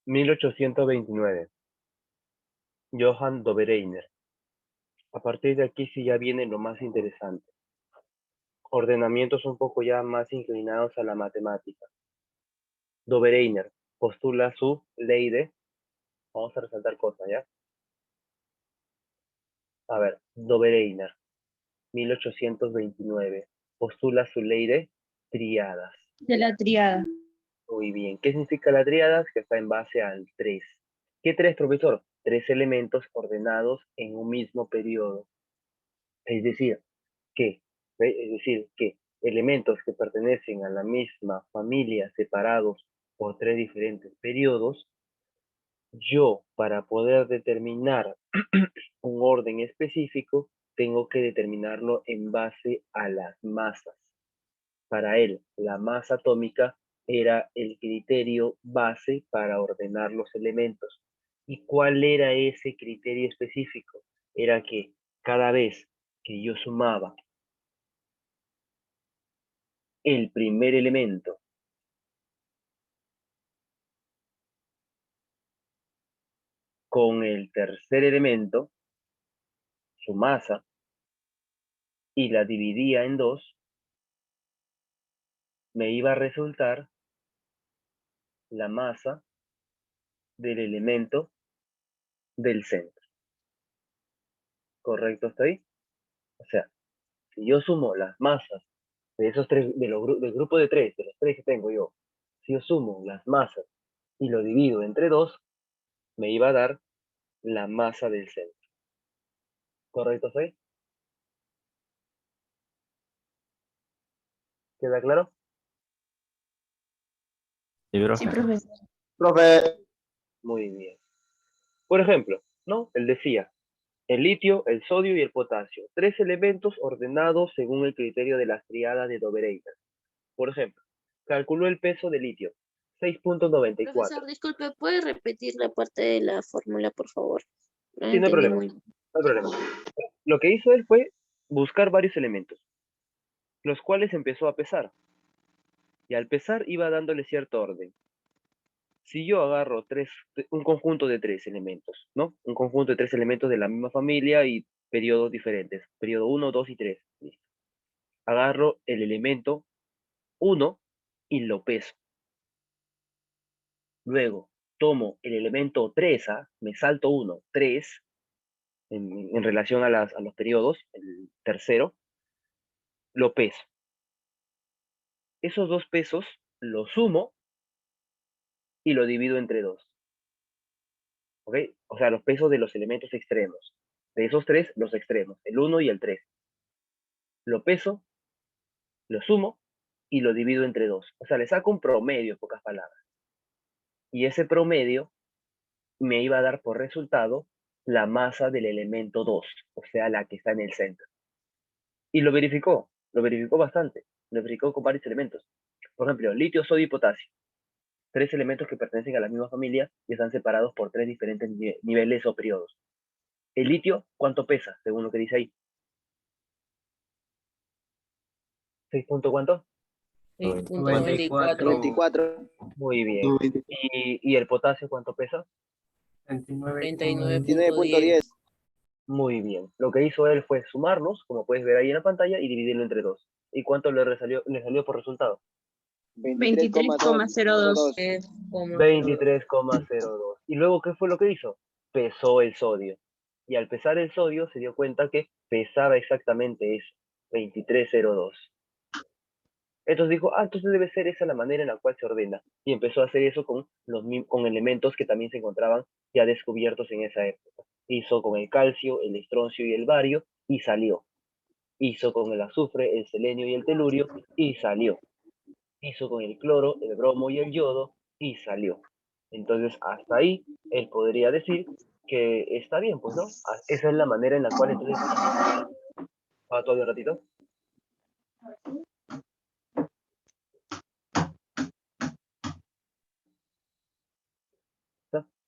(1829) Johann Dobereiner. A partir de aquí sí ya viene lo más interesante. Ordenamientos un poco ya más inclinados a la matemática. Dobereiner postula su ley de... Vamos a resaltar cosas, ¿ya? A ver, Dobereiner, 1829, postula su ley de triadas. De la triada. Muy bien. ¿Qué significa la triadas? Que está en base al 3. ¿Qué 3, profesor? 3 elementos ordenados en un mismo periodo. Es decir, que elementos que pertenecen a la misma familia separados por 3 diferentes periodos, yo para poder determinar un orden específico, tengo que determinarlo en base a las masas. Para él, la masa atómica era el criterio base para ordenar los elementos. ¿Y cuál era ese criterio específico? Era que cada vez que yo sumaba el primer elemento con el tercer elemento, su masa, y la dividía en 2, me iba a resultar la masa del elemento del centro. ¿Correcto hasta ahí? O sea, si yo sumo las masas de esos tres, del grupo de 3, de los 3 que tengo yo, si yo sumo las masas y lo divido entre 2, me iba a dar la masa del centro. ¿Correcto hasta ahí? ¿Queda claro? Sí, Sí, profe. profesor. Profe, Muy bien. Por ejemplo, ¿no? Él decía, el litio, el sodio y el potasio. 3 elementos ordenados según el criterio de las triadas de Dobereiner. Por ejemplo, calculó el peso del litio, 6.94. Profesor, disculpe, ¿puede repetir la parte de la fórmula, por favor? No Sí, no hay entendí problema, muy bien. no hay problema. Lo que hizo él fue buscar varios elementos, los cuales empezó a pesar. Y al pesar iba dándole cierto orden. si yo agarro un conjunto de 3 elementos, ¿no? Un conjunto de 3 elementos de la misma familia y periodos diferentes, periodo 1, 2 y 3. Listo. Agarro el elemento 1 y lo peso. Luego, tomo el elemento 3, me salto 1, 3, en relación a los periodos, el tercero, lo peso. Esos 2 pesos los sumo y lo divido entre 2. ¿Ok? O sea, los pesos de los elementos extremos. De esos 3, los extremos, el 1 y el 3. Lo peso, lo sumo y lo divido entre 2. O sea, le saco un promedio, en pocas palabras. Y ese promedio me iba a dar por resultado la masa del elemento 2, o sea, la que está en el centro. Y lo verificó bastante. Lo verificó con varios elementos. Por ejemplo, litio, sodio y potasio. 3 elementos que pertenecen a la misma familia y están separados por 3 diferentes niveles o periodos. El litio, ¿cuánto pesa? Según lo que dice ahí. ¿6 punto cuánto? 94, 24. Muy bien. ¿Y el potasio cuánto pesa? 29.10. Muy bien. Lo que hizo él fue sumarlos, como puedes ver ahí en la pantalla, y dividirlo entre 2. ¿Y cuánto le salió por resultado? 23,02. 23,02. ¿Y luego qué fue lo que hizo? Pesó el sodio. Y al pesar el sodio se dio cuenta que pesaba exactamente eso, 23,02. Entonces dijo, entonces debe ser esa la manera en la cual se ordena. Y empezó a hacer eso con elementos que también se encontraban ya descubiertos en esa época. Hizo con el calcio, el estroncio y el bario, y salió. Hizo con el azufre, el selenio y el telurio, y salió. Hizo con el cloro, el bromo y el yodo, y salió. Entonces, hasta ahí, él podría decir que está bien, pues, ¿no? Esa es la manera en la cual entonces... ¿Todavía un ratito?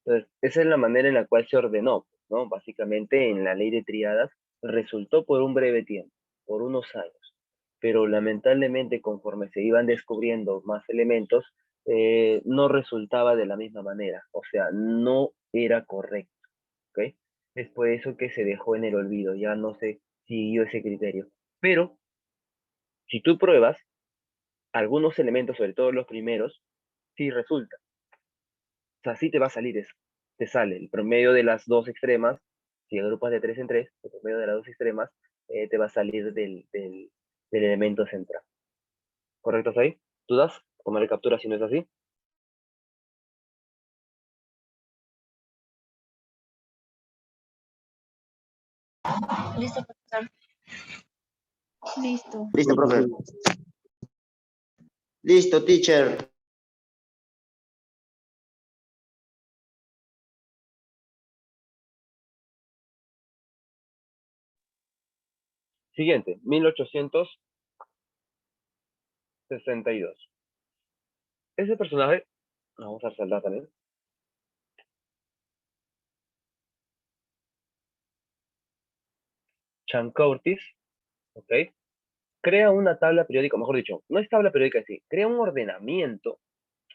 Entonces, esa es la manera en la cual se ordenó, ¿no? Básicamente en la ley de triadas resultó por un breve tiempo, por unos años, pero lamentablemente conforme se iban descubriendo más elementos, no resultaba de la misma manera, o sea, no era correcto, ¿ok? Es por eso que se dejó en el olvido, ya no se siguió ese criterio. Pero, si tú pruebas, algunos elementos, sobre todo los primeros, sí resulta. O sea, sí te va a salir eso. Te sale el promedio de las dos extremas, si agrupas de 3 en 3, el promedio de las dos extremas te va a salir del elemento central. ¿Correcto hasta ahí? ¿Dudas? Tomaré captura si no es así. Listo, profesor. Listo. Listo, profe. Listo, teacher. Siguiente, 1862. Ese personaje, vamos a resaltar también, Chan Curtis, ¿ok? Crea una tabla periódica, mejor dicho, no es tabla periódica así, crea un ordenamiento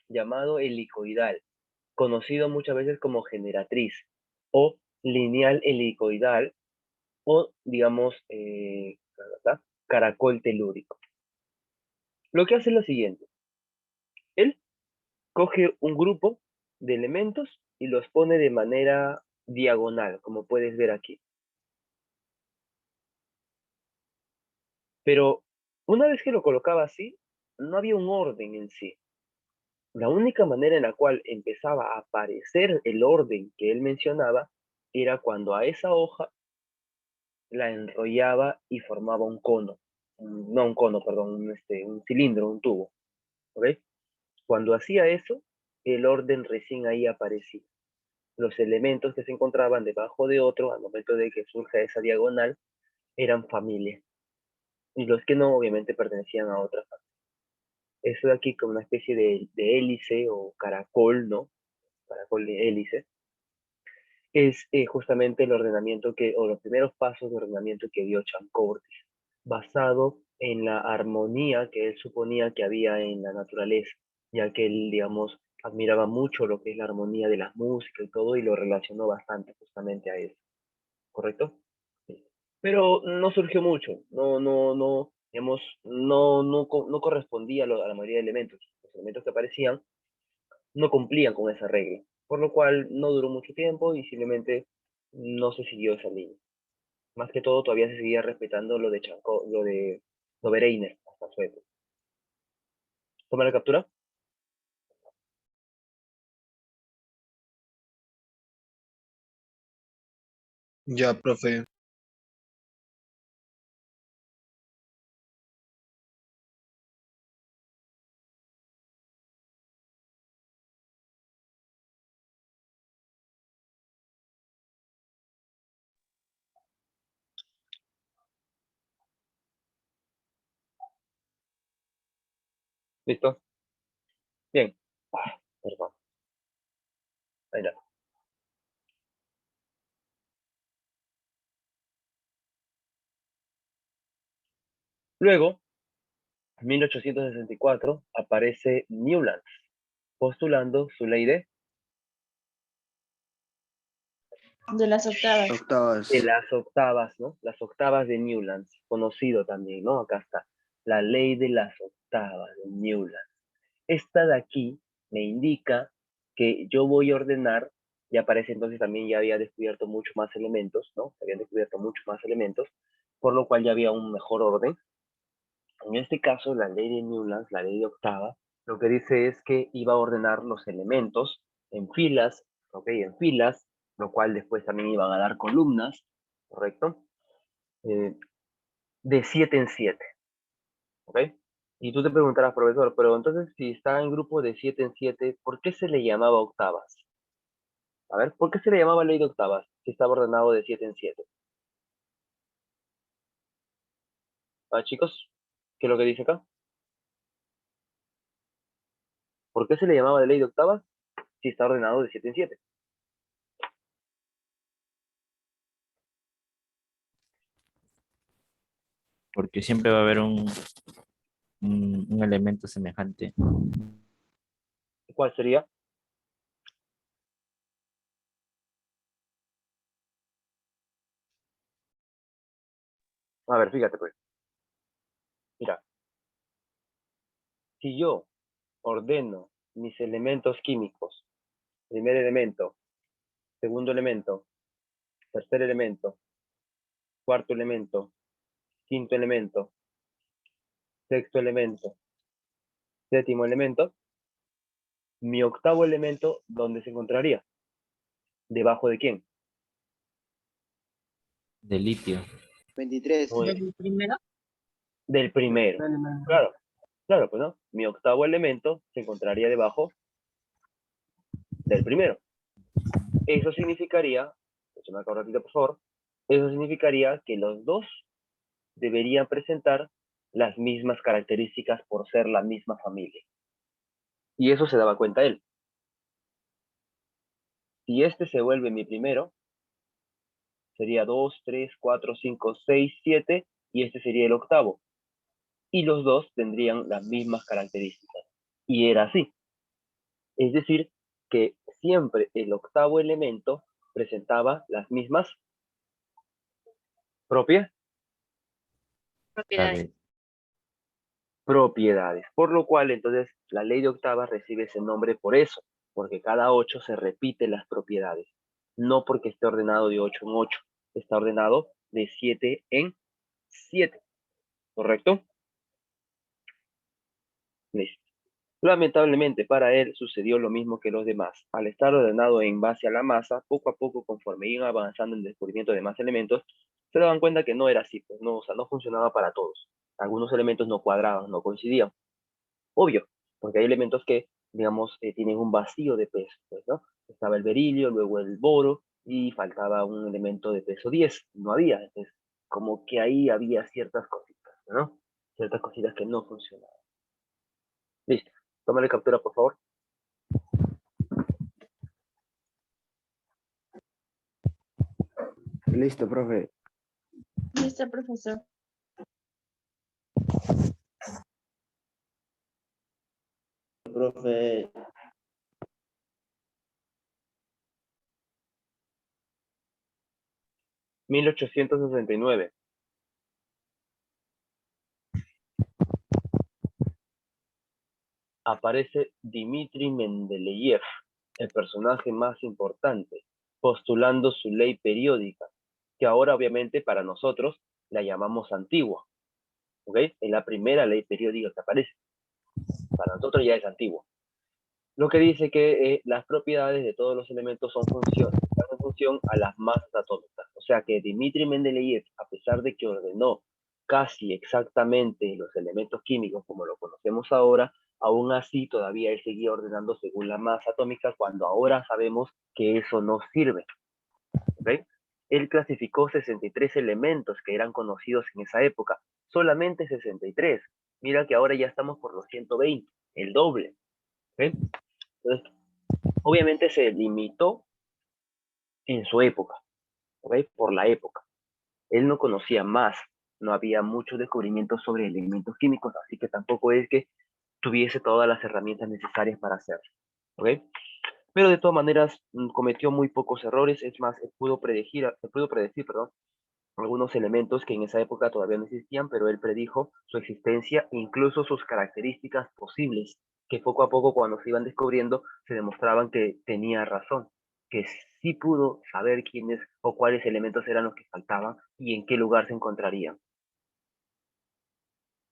llamado helicoidal, conocido muchas veces como generatriz o lineal helicoidal o, digamos, caracol telúrico. Lo que hace es lo siguiente. Él coge un grupo de elementos y los pone de manera diagonal, como puedes ver aquí. Pero una vez que lo colocaba así, no había un orden en sí. La única manera en la cual empezaba a aparecer el orden que él mencionaba era cuando a esa hoja la enrollaba y formaba un cono. No un cono, perdón, un cilindro, un tubo. ¿Ok? Cuando hacía eso, el orden recién ahí aparecía. Los elementos que se encontraban debajo de otro, al momento de que surja esa diagonal, eran familia. Y los que no, obviamente, pertenecían a otra familia. Eso de aquí como una especie de hélice o caracol, ¿no? Caracol de hélice. Es justamente el ordenamiento o los primeros pasos de ordenamiento que dio Chan Curtis, basado en la armonía que él suponía que había en la naturaleza, ya que él, digamos, admiraba mucho lo que es la armonía de las músicas y todo, y lo relacionó bastante justamente a eso, ¿correcto? Sí. Pero no surgió mucho, digamos, no correspondía a la mayoría de elementos. Los elementos que aparecían no cumplían con esa regla, por lo cual no duró mucho tiempo y simplemente no se siguió esa línea. Más que todo, todavía se seguía respetando lo de Chanco, lo de Dobereiner hasta su época. ¿Toma la captura? Ya, profe. ¿Listo? Bien. Perdón. Ahí la. Luego, en 1864, aparece Newlands, postulando su ley De las octavas. Octavas. de las octavas, ¿no? Las octavas de Newlands, conocido también, ¿no? Acá está, la ley de las octavas de Newlands. Esta de aquí me indica que yo voy a ordenar, ya para ese entonces también ya había descubierto muchos más elementos, ¿no? Se habían descubierto muchos más elementos, por lo cual ya había un mejor orden. En este caso, la ley de Newlands, la ley de octava, lo que dice es que iba a ordenar los elementos en filas, ¿ok? En filas, lo cual después también iban a dar columnas, ¿correcto? De 7 en 7, ¿ok? Y tú te preguntarás, profesor, pero entonces si está en grupo de 7 en 7, ¿por qué se le llamaba octavas? A ver, ¿por qué se le llamaba ley de octavas si estaba ordenado de 7 en 7? Ah, chicos, ¿qué es lo que dice acá? ¿Por qué se le llamaba de ley de octavas si está ordenado de 7 en 7? Porque siempre va a haber un elemento semejante. ¿Cuál sería? A ver, fíjate pues. Mira, si yo ordeno mis elementos químicos, primer elemento, segundo elemento, tercer elemento, cuarto elemento, quinto elemento, sexto elemento, séptimo elemento, mi octavo elemento, ¿dónde se encontraría? ¿Debajo de quién? De litio. 23. Muy bien. ¿Del primero? Del primero. Claro, claro, pues no. Mi octavo elemento se encontraría debajo del primero. Eso significaría, échame acá un ratito por favor, eso significaría que los dos deberían presentar las mismas características por ser la misma familia. Y eso se daba cuenta él. Si este se vuelve mi primero, sería 2, 3, 4, 5, 6, 7, y este sería el octavo. Y los dos tendrían las mismas características. Y era así. Es decir, que siempre el octavo elemento presentaba las mismas propias Propiedades. propiedades. Por lo cual, entonces, la ley de octavas recibe ese nombre por eso, porque cada 8 se repite las propiedades. No porque esté ordenado de 8 en 8, está ordenado de 7 en 7. ¿Correcto? Listo. Lamentablemente para él sucedió lo mismo que los demás. Al estar ordenado en base a la masa, poco a poco, conforme iban avanzando en el descubrimiento de más elementos, se daban cuenta que no era así, pues no, o sea, no funcionaba para todos. Algunos elementos no cuadraban, no coincidían. Obvio, porque hay elementos que, digamos, tienen un vacío de peso, pues, ¿no? Estaba el berilio, luego el boro, y faltaba un elemento de peso 10, no había. Entonces, como que ahí había ciertas cositas, ¿no? Ciertas cositas que no funcionaban. Listo. Tómale captura, por favor. Listo, profe. Listo, profesor. Profe, 1869. Aparece Dmitri Mendeleev, el personaje más importante, postulando su ley periódica, que ahora obviamente para nosotros la llamamos antigua. ¿Ok? Es la primera ley periódica que aparece. Para nosotros ya es antigua. Lo que dice que las propiedades de todos los elementos están en función a las masas atómicas. O sea que Dmitri Mendeleev, a pesar de que ordenó casi exactamente los elementos químicos como lo conocemos ahora, aún así todavía él seguía ordenando según la masa atómica cuando ahora sabemos que eso no sirve. ¿Okay? Él clasificó 63 elementos que eran conocidos en esa época. Solamente 63. Mira que ahora ya estamos por los 120, el doble. ¿Okay? Entonces, obviamente se limitó en su época, ¿okay? Por la época. Él no conocía más, no había muchos descubrimientos sobre elementos químicos, así que tampoco es que tuviese todas las herramientas necesarias para hacerlo, ¿okay? Pero de todas maneras cometió muy pocos errores, es más, pudo predecir, perdón, algunos elementos que en esa época todavía no existían, pero él predijo su existencia, incluso sus características posibles, que poco a poco cuando se iban descubriendo se demostraban que tenía razón, que sí pudo saber quiénes o cuáles elementos eran los que faltaban y en qué lugar se encontrarían.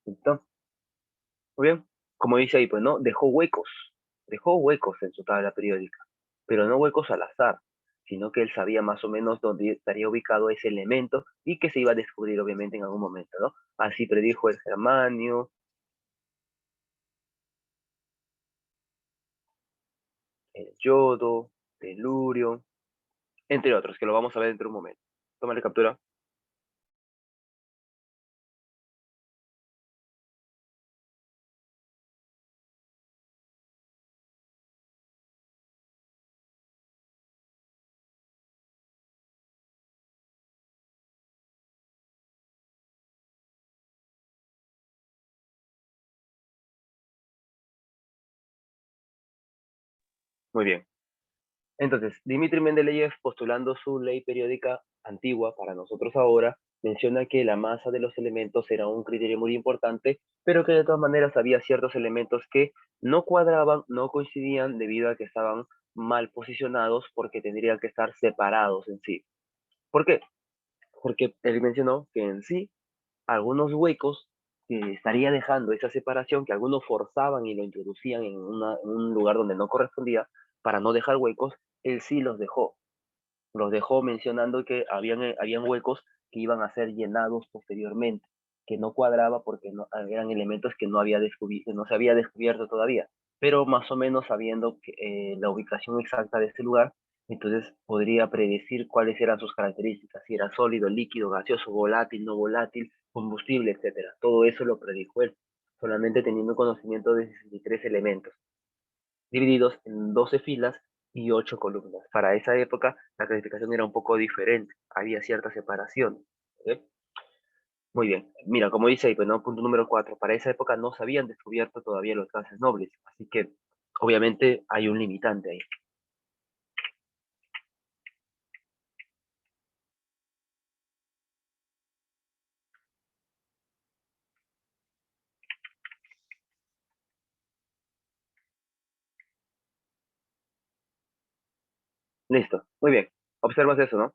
¿Listo? Muy bien, como dice ahí, pues no, dejó huecos en su tabla periódica, pero no huecos al azar, sino que él sabía más o menos dónde estaría ubicado ese elemento y que se iba a descubrir obviamente en algún momento, ¿no? Así predijo el germanio, el yodo, telurio, entre otros, que lo vamos a ver dentro de un momento. Tómale captura. Muy bien. Entonces, Dmitri Mendeleev, postulando su ley periódica antigua para nosotros ahora, menciona que la masa de los elementos era un criterio muy importante, pero que de todas maneras había ciertos elementos que no cuadraban, no coincidían debido a que estaban mal posicionados porque tendrían que estar separados en sí. ¿Por qué? Porque él mencionó que en sí algunos huecos que estaría dejando esa separación, que algunos forzaban y lo introducían en un lugar donde no correspondía, para no dejar huecos, él sí los dejó. Los dejó mencionando que habían huecos que iban a ser llenados posteriormente, que no cuadraba porque no, eran elementos que no se había descubierto todavía, pero más o menos sabiendo que, la ubicación exacta de este lugar, entonces podría predecir cuáles eran sus características, si era sólido, líquido, gaseoso, volátil, no volátil, combustible, etcétera. Todo eso lo predijo él, solamente teniendo conocimiento de 63 elementos, divididos en 12 filas y 8 columnas. Para esa época la clasificación era un poco diferente, había cierta separación. ¿Okay? Muy bien, mira, como dice ahí, pues, ¿no? Punto número 4, para esa época no se habían descubierto todavía los gases nobles, así que obviamente hay un limitante ahí. Listo, muy bien, observas eso, ¿no?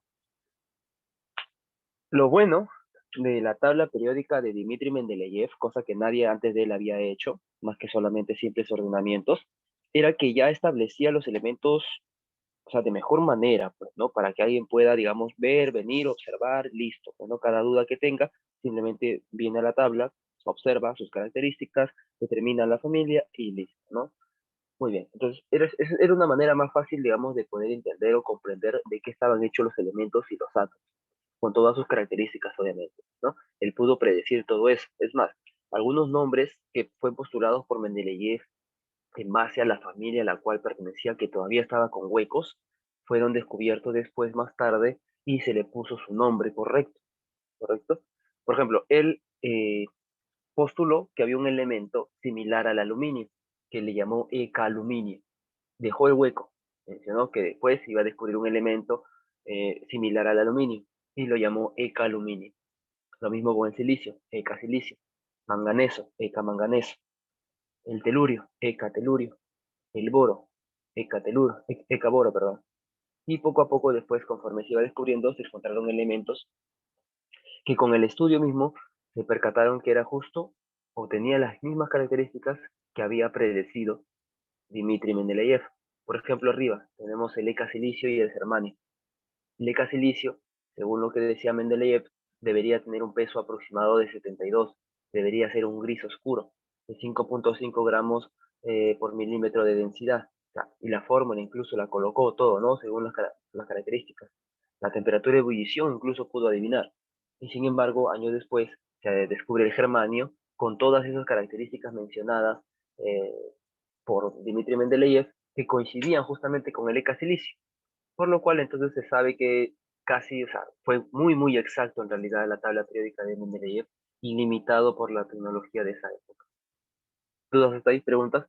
Lo bueno de la tabla periódica de Dmitri Mendeleev, cosa que nadie antes de él había hecho, más que solamente simples ordenamientos, era que ya establecía los elementos, o sea, de mejor manera, pues, ¿no? Para que alguien pueda, digamos, ver, venir, observar, listo, pues, ¿no? Cada duda que tenga, simplemente viene a la tabla, observa sus características, determina la familia y listo, ¿no? Muy bien, entonces era una manera más fácil, digamos, de poder entender o comprender de qué estaban hechos los elementos y los átomos, con todas sus características, obviamente, ¿no? Él pudo predecir todo eso. Es más, algunos nombres que fueron postulados por Mendeleev en base a la familia a la cual pertenecía, que todavía estaba con huecos, fueron descubiertos después, más tarde, y se le puso su nombre correcto, ¿correcto? Por ejemplo, él postuló que había un elemento similar al aluminio, que le llamó ecaluminio. Dejó el hueco, mencionó que después iba a descubrir un elemento similar al aluminio, y lo llamó EK-aluminio. Lo mismo con el silicio, EK-silicio. Manganeso, EK-manganeso. El telurio, EK-telurio. El boro, EK-teluro, EK-boro, perdón. Y poco a poco después, conforme se iba descubriendo, se encontraron elementos que con el estudio mismo se percataron que era justo o tenía las mismas características que había predecido Dmitri Mendeleev. Por ejemplo, arriba tenemos el EK-silicio y el germanio. El EK-silicio, según lo que decía Mendeleev, debería tener un peso aproximado de 72, debería ser un gris oscuro, de 5.5 gramos por milímetro de densidad. Y la fórmula incluso la colocó todo, ¿no? Según las características. La temperatura de ebullición incluso pudo adivinar. Y sin embargo, años después, se descubre el germanio con todas esas características mencionadas eh, por Dmitri Mendeleev, que coincidían justamente con el EK-silicio. Por lo cual entonces se sabe que casi, o sea, fue muy exacto en realidad la tabla periódica de Mendeleev, ilimitado por la tecnología de esa época. ¿Dudas hasta ahí? ¿Preguntas?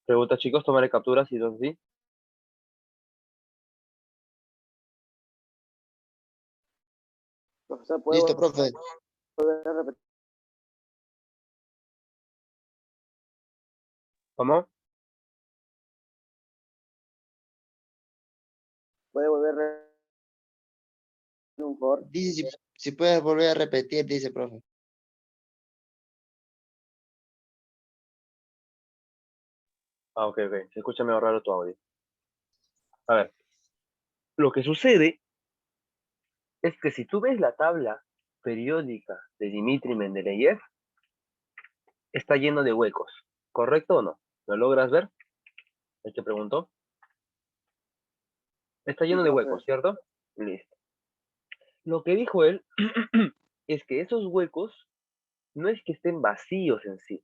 Preguntas, chicos, tomaré capturas si no es así. Profesor, ¿puedo Listo, profe. volver a repetir? ¿Cómo? ¿Puede volver a repetir un favor? Dice si puedes volver a repetir, dice, profe. Ah, ok. Se escucha medio raro tu audio. A ver, lo que sucede es que si tú ves la tabla periódica de Dmitri Mendeleev, está lleno de huecos, ¿correcto o no? ¿Lo logras ver? El que preguntó. Está lleno de profe. huecos, ¿cierto? Listo. Lo que dijo él es que esos huecos no es que estén vacíos en sí,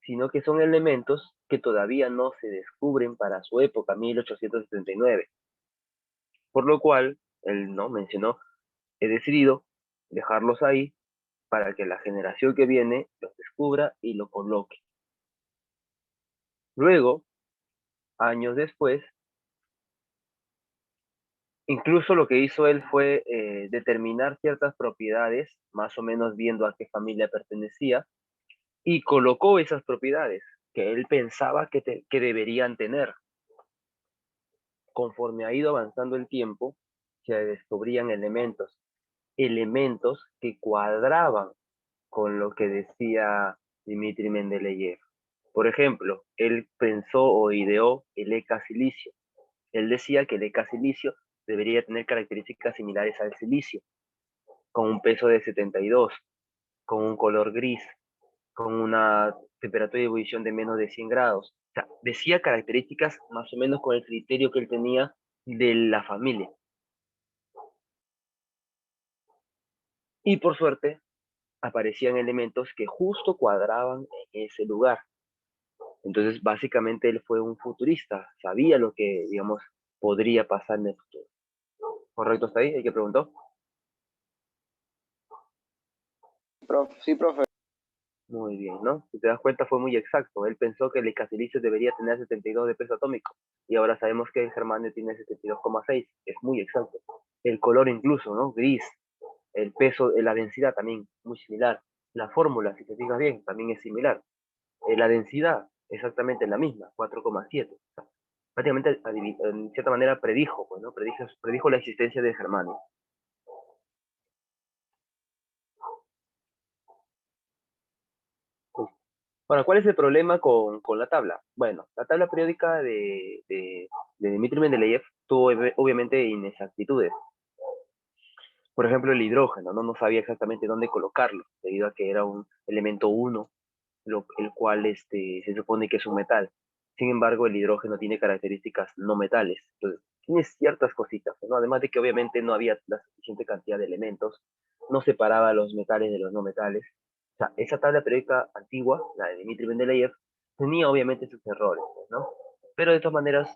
sino que son elementos que todavía no se descubren para su época, 1879. Por lo cual, él no mencionó, he decidido dejarlos ahí para que la generación que viene los descubra y lo coloque. Luego, años después, incluso lo que hizo él fue determinar ciertas propiedades, más o menos viendo a qué familia pertenecía, y colocó esas propiedades que él pensaba que deberían tener. Conforme ha ido avanzando el tiempo, se descubrían elementos que cuadraban con lo que decía Dmitri Mendeleev. Por ejemplo, él pensó o ideó el EK-silicio. Él decía que el EK-silicio debería tener características similares al silicio, con un peso de 72, con un color gris, con una temperatura de ebullición de menos de 100 grados. O sea, decía características más o menos con el criterio que él tenía de la familia. Y por suerte, aparecían elementos que justo cuadraban en ese lugar. Entonces, básicamente, él fue un futurista, sabía lo que, digamos, podría pasar en el futuro. ¿Correcto hasta ahí? ¿Hay que preguntó? Sí, profe. Muy bien, ¿no? Si te das cuenta, fue muy exacto. Él pensó que el ecasilicio debería tener 72 de peso atómico, y ahora sabemos que el germanio tiene 72,6. Es muy exacto. El color incluso, ¿no? Gris. El peso, la densidad también, muy similar. La fórmula, si te fijas bien, también es similar. La densidad, exactamente la misma, 4,7. Prácticamente, en cierta manera, predijo, pues, ¿no? Predijo la existencia del germanio. Bueno, ¿cuál es el problema con la tabla? Bueno, la tabla periódica de Dmitri Mendeleev tuvo obviamente inexactitudes. Por ejemplo, el hidrógeno, ¿no? No sabía exactamente dónde colocarlo, debido a que era un elemento 1, el cual se supone que es un metal. Sin embargo, el hidrógeno tiene características no metales. Entonces, tiene ciertas cositas, ¿no? Además de que obviamente no había la suficiente cantidad de elementos, no separaba los metales de los no metales. O sea, esa tabla periódica antigua, la de Dmitri Mendeleev, tenía obviamente sus errores, ¿no? Pero de todas maneras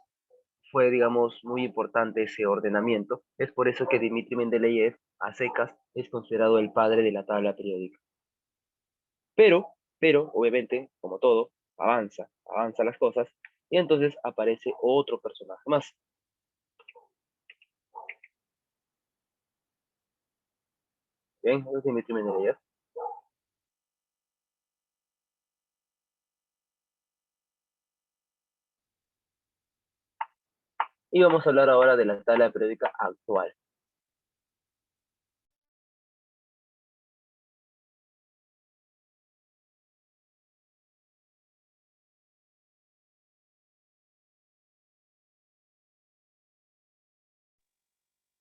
fue, digamos, muy importante ese ordenamiento. Es por eso que Dmitri Mendeleev, a secas, es considerado el padre de la tabla periódica. Pero, obviamente, como todo, avanza las cosas, y entonces aparece otro personaje más. Bien, eso es Dimitri Mendeleev. Y vamos a hablar ahora de la tabla periódica actual.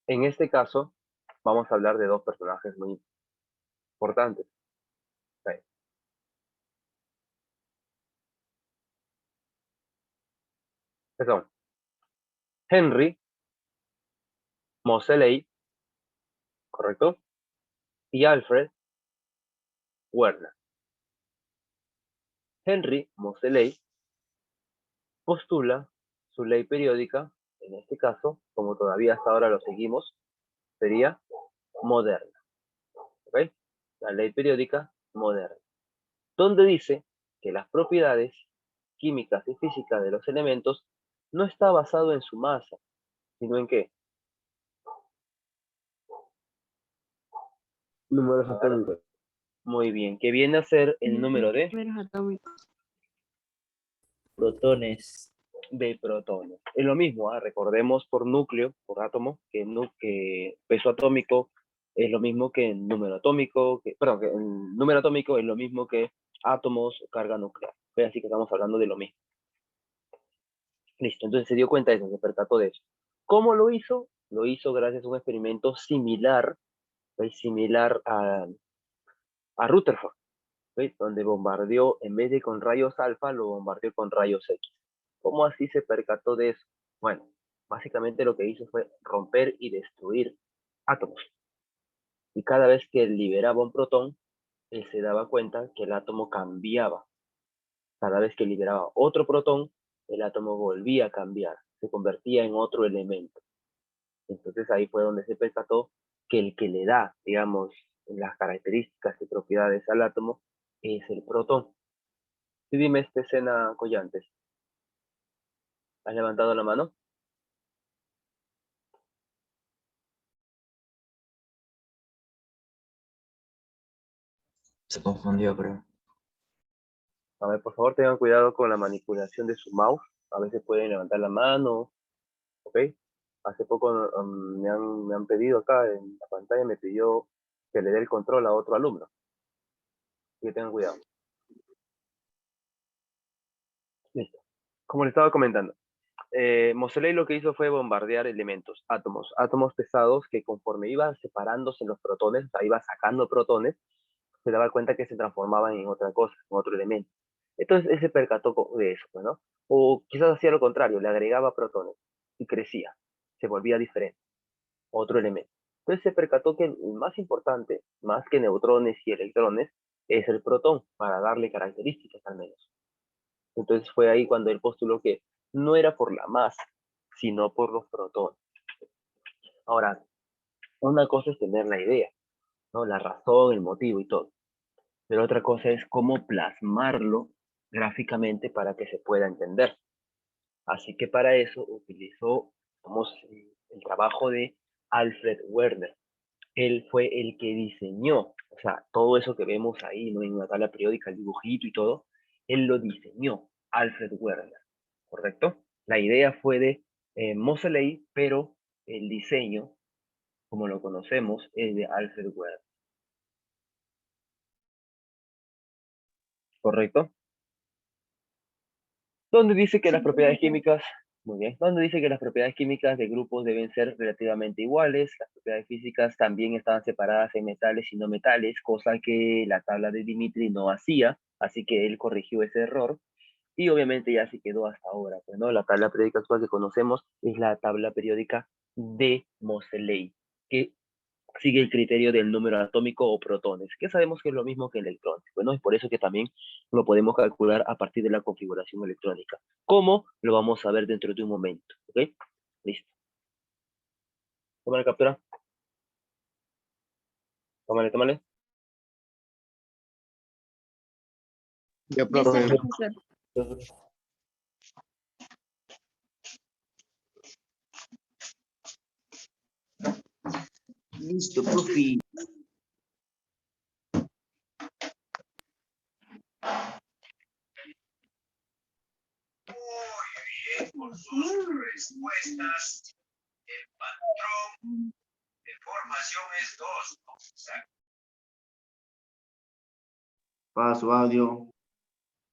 En este caso, vamos a hablar de dos personajes muy importantes. Ok. Que son Henry Moseley, ¿correcto? Y Alfred Werner. Henry Moseley postula su ley periódica, en este caso, como todavía hasta ahora lo seguimos, sería moderna. ¿Ok? La ley periódica moderna, donde dice que las propiedades químicas y físicas de los elementos no está basado en su masa, sino en qué? Números atómicos. Muy bien, que viene a ser el número de Protones. protones. Es lo mismo, recordemos por núcleo, por átomo, que peso atómico es lo mismo que número atómico, que el número atómico es lo mismo que átomos o carga nuclear. Así que estamos hablando de lo mismo. Listo, entonces se dio cuenta de eso, se percató de eso. ¿Cómo lo hizo? Lo hizo gracias a un experimento similar, similar a Rutherford, donde bombardeó, en vez de con rayos alfa, lo bombardeó con rayos X. ¿Cómo así se percató de eso? Bueno, básicamente lo que hizo fue romper y destruir átomos. Y cada vez que liberaba un protón, él se daba cuenta que el átomo cambiaba. Cada vez que liberaba otro protón, el átomo volvía a cambiar, se convertía en otro elemento. Entonces ahí fue donde se percató que el que le da, digamos, las características y propiedades al átomo es el protón. Sí, dime esta escena, Collantes. ¿Has levantado la mano? Se confundió, creo. A ver, por favor, tengan cuidado con la manipulación de su mouse. A veces pueden levantar la mano, ¿ok? Hace poco me han pedido acá en la pantalla, me pidió que le dé el control a otro alumno. Así que tengan cuidado. Listo. Como les estaba comentando, Moseley lo que hizo fue bombardear elementos, átomos pesados que conforme iban separándose los protones, o sea, iba sacando protones, se daba cuenta que se transformaban en otra cosa, en otro elemento. Entonces él se percató de eso, pues, ¿no? O quizás hacía lo contrario, le agregaba protones y crecía, se volvía diferente, otro elemento. Entonces se percató que el más importante, más que neutrones y electrones, es el protón, para darle características al menos. Entonces fue ahí cuando él postuló que no era por la masa, sino por los protones. Ahora, una cosa es tener la idea, ¿no? La razón, el motivo y todo. Pero otra cosa es cómo plasmarlo gráficamente para que se pueda entender. Así que para eso utilizó, el trabajo de Alfred Werner. Él fue el que diseñó, o sea, todo eso que vemos ahí, ¿no? En una tabla periódica, el dibujito y todo, él lo diseñó, Alfred Werner, ¿correcto? La idea fue de Moseley, pero el diseño, como lo conocemos, es de Alfred Werner, ¿correcto? Donde dice que las Sí, propiedades correcto. químicas, muy bien, donde dice que las propiedades químicas de grupos deben ser relativamente iguales, las propiedades físicas también estaban separadas en metales y no metales, cosa que la tabla de Dimitri no hacía, así que él corrigió ese error, y obviamente ya se quedó hasta ahora, pues, ¿no? La tabla periódica actual que conocemos es la tabla periódica de Moseley, que sigue el criterio del número atómico o protones, que sabemos que es lo mismo que electrones. Bueno, es por eso que también lo podemos calcular a partir de la configuración electrónica. ¿Cómo? Lo vamos a ver dentro de un momento. ¿Ok? Listo. Tómale captura. Tómale, tómale. Ya, Listo, profe. profesor. Listo, profe. Por sus respuestas, el patrón de formación es 2. Para su audio.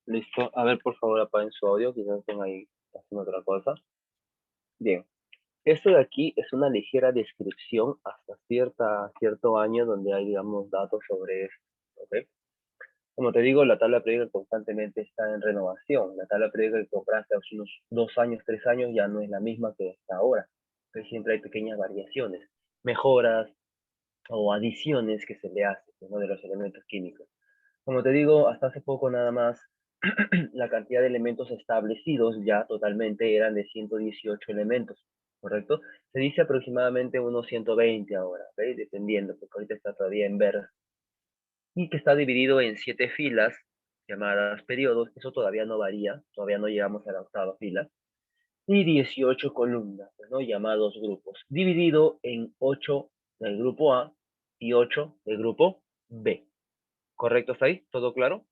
Listo. A ver, por favor, apaguen su audio, quizás estén ahí haciendo otra cosa. Bien. Esto de aquí es una ligera descripción hasta cierto año donde hay, digamos, datos sobre esto. ¿Ok? Como te digo, la tabla periódica constantemente está en renovación. La tabla periódica que compraste hace unos 2 años, 3 años ya no es la misma que está ahora. Entonces siempre hay pequeñas variaciones, mejoras o adiciones que se le hacen, ¿no? De los elementos químicos. Como te digo, hasta hace poco nada más la cantidad de elementos establecidos ya totalmente eran de 118 elementos, ¿correcto? Se dice aproximadamente unos 120 ahora, ¿ok? Dependiendo, porque ahorita está todavía en verde. Y que está dividido en 7 filas llamadas periodos, eso todavía no varía, todavía no llegamos a la octava fila, y 18 columnas, ¿no? Llamados grupos, dividido en 8 del grupo A y 8 del grupo B. ¿Correcto hasta ahí? ¿Todo claro?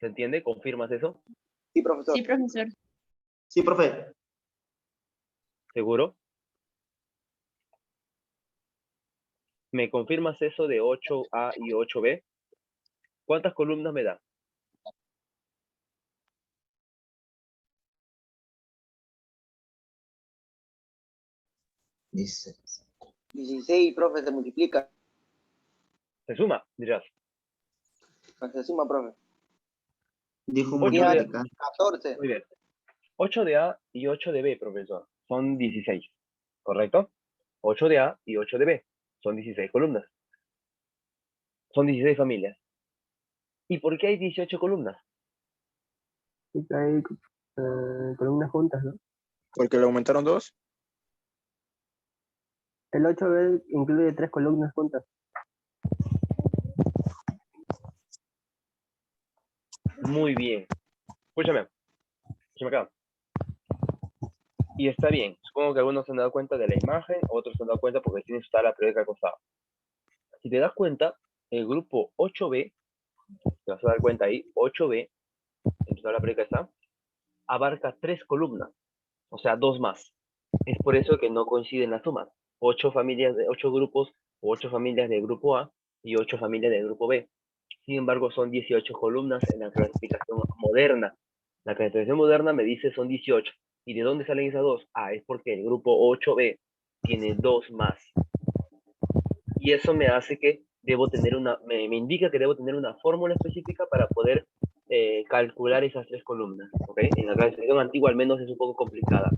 ¿Se entiende? ¿Confirmas eso? Sí, profesor. Sí, profesor. Sí, profe. ¿Seguro? ¿Me confirmas eso de 8A y 8B? ¿Cuántas columnas me da? Dice. 16, profe, se multiplica. ¿Se suma? Dirás. Se suma, profe. Dijo 8 de, multiplicar. 14. muy bien. 8 de A y 8 de B, profesor. Son 16. ¿Correcto? 8 de A y 8 de B. Son 16 columnas. Son 16 familias. ¿Y por qué hay 18 columnas? Y hay columnas juntas, ¿no? Porque le aumentaron 2. El 8B incluye 3 columnas juntas. Muy bien. Escúchame. Escúchame acá. Y está bien. Supongo que algunos se han dado cuenta de la imagen, otros se han dado cuenta porque tienen su tabla periódica al costado. Si te das cuenta, el grupo 8B, te vas a dar cuenta ahí, 8B, en tu tabla periódica está, abarca 3 columnas, o sea, 2 más. Es por eso que no coinciden las sumas. 8 familias de 8 grupos, o 8 familias del grupo A y 8 familias del grupo B. Sin embargo, son 18 columnas en la clasificación moderna. La clasificación moderna me dice son 18. ¿Y de dónde salen esas 2? Ah, es porque el grupo 8B tiene 2 más. Y eso me hace que debo tener me indica que debo tener una fórmula específica para poder calcular esas 3 columnas, ¿ok? En la clasificación antigua al menos es un poco complicada.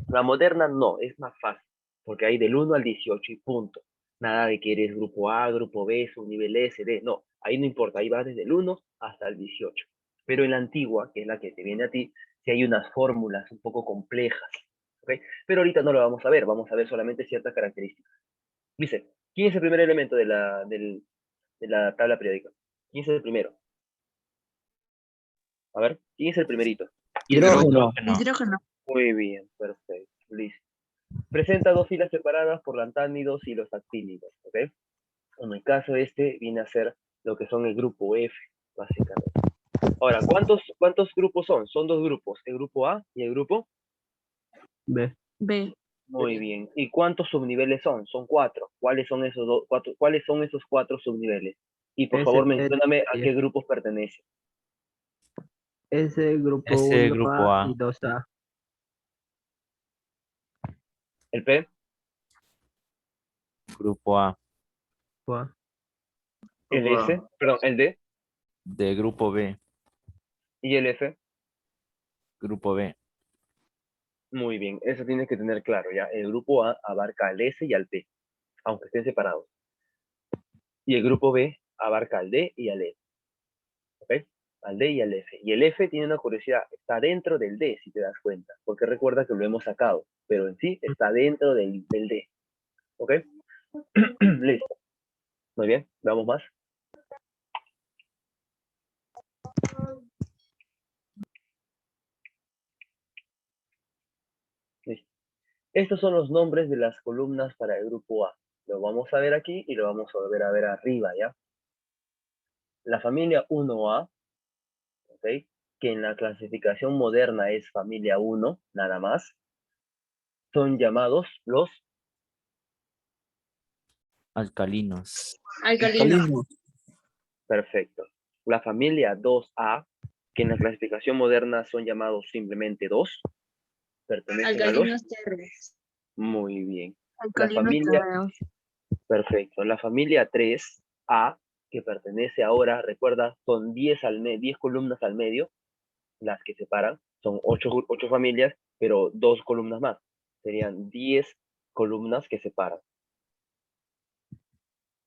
La moderna no, es más fácil, porque hay del 1 al 18 y punto. Nada de que eres grupo A, grupo B, subnivel S, D, no, ahí no importa, ahí va desde el 1 hasta el 18. Pero en la antigua, que es la que te viene a ti, sí hay unas fórmulas un poco complejas, ¿ok? Pero ahorita no lo vamos a ver solamente ciertas características. Dice, ¿quién es el primer elemento de la tabla periódica? ¿Quién es el primero? A ver, ¿quién es el primerito? Hidrógeno. Hidrógeno. Muy bien, perfecto, listo. Presenta 2 filas separadas por lantánidos y los actínidos, ¿ok? En el caso este viene a ser lo que son el grupo F, básicamente. Ahora, ¿cuántos grupos son? Son 2 grupos, el grupo A y el grupo. B. B. Muy bien. ¿Y cuántos subniveles son? Son 4. ¿Cuáles son esos 4? ¿Cuáles son esos 4 subniveles? Y por favor, mencióname a qué grupos pertenecen. S, grupo Ese 1A grupo A. y 2A. ¿El P? Grupo A. ¿El S? Perdón, ¿el D? De grupo B. ¿Y el F? Grupo B. Muy bien, eso tienes que tener claro, ¿ya? El grupo A abarca al S y al P, aunque estén separados. Y el grupo B abarca al D y al E. ¿Ok? Al D y al F. Y el F tiene una curiosidad, está dentro del D, si te das cuenta, porque recuerda que lo hemos sacado, pero en sí está dentro del D. ¿Ok? Listo. Muy bien, veamos más. Estos son los nombres de las columnas para el grupo A. Lo vamos a ver aquí y lo vamos a volver a ver arriba, ¿ya? La familia 1A, ¿ok? Que en la clasificación moderna es familia 1, nada más, son llamados los Alcalinos. Alcalino. perfectos. La familia 2A, que en la clasificación moderna son llamados simplemente 2, pertenecen a los... Alcalinos térreos. Muy bien. La Alcalinos familia, térreos. perfecto. La familia 3A, que pertenece ahora, recuerda, son 10 columnas al medio, las que separan, son 8 familias, pero 2 columnas más. Serían 10 columnas que separan.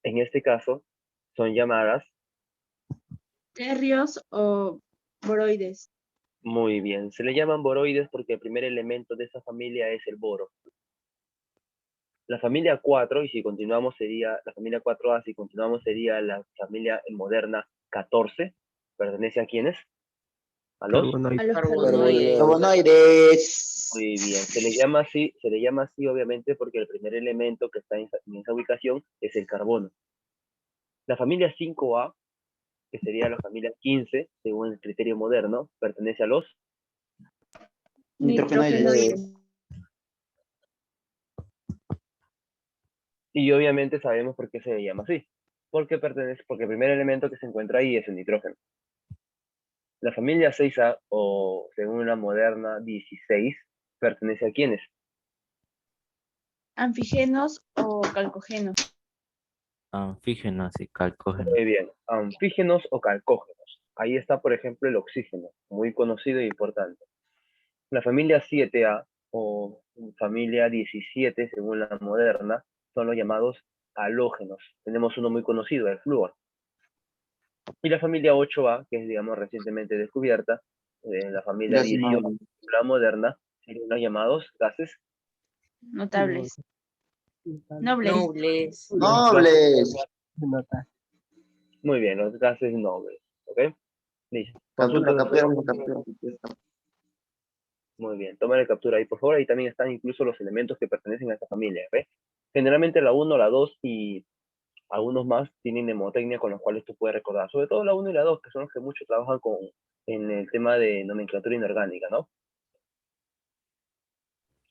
En este caso, son llamadas, Térreos o boroides. muy bien, se le llaman boroides porque el primer elemento de esa familia es el boro. La familia 4, y si continuamos sería, la familia 4A, si continuamos sería la familia moderna 14, ¿pertenece a quiénes? ¿A los? Carbonoides. A los Carbonoides. Carbonoides. Muy bien, se le llama así obviamente porque el primer elemento que está en esa ubicación es el carbono. La familia 5A, que sería la familia 15, según el criterio moderno, pertenece a los... nitrogenoides. Y obviamente sabemos por qué se le llama así. Porque el primer elemento que se encuentra ahí es el nitrógeno. La familia 6A, o según la moderna 16, pertenece a quiénes? Anfígenos o calcógenos. Anfígenos y calcógenos. Muy bien, anfígenos o calcógenos. Ahí está, por ejemplo, el oxígeno, muy conocido e importante. La familia 7A, o familia 17, según la moderna, son los llamados halógenos. Tenemos uno muy conocido, el flúor. Y la familia 8A, que es, digamos, recientemente descubierta, la familia 18, la moderna, serían los llamados gases Notables. Nobles. Nobles. Nobles. Nota. muy bien, los gases nobles, ¿ok? Listo. Captura, Consulten captura, ustedes. captura. Muy bien, tomen la captura ahí, por favor. Ahí también están incluso los elementos que pertenecen a esta familia, ¿ve? Generalmente la 1, la 2 y algunos más tienen mnemotecnia con los cuales tú puedes recordar. Sobre todo la 1 y la 2, que son los que mucho trabajan en el tema de nomenclatura inorgánica, ¿no?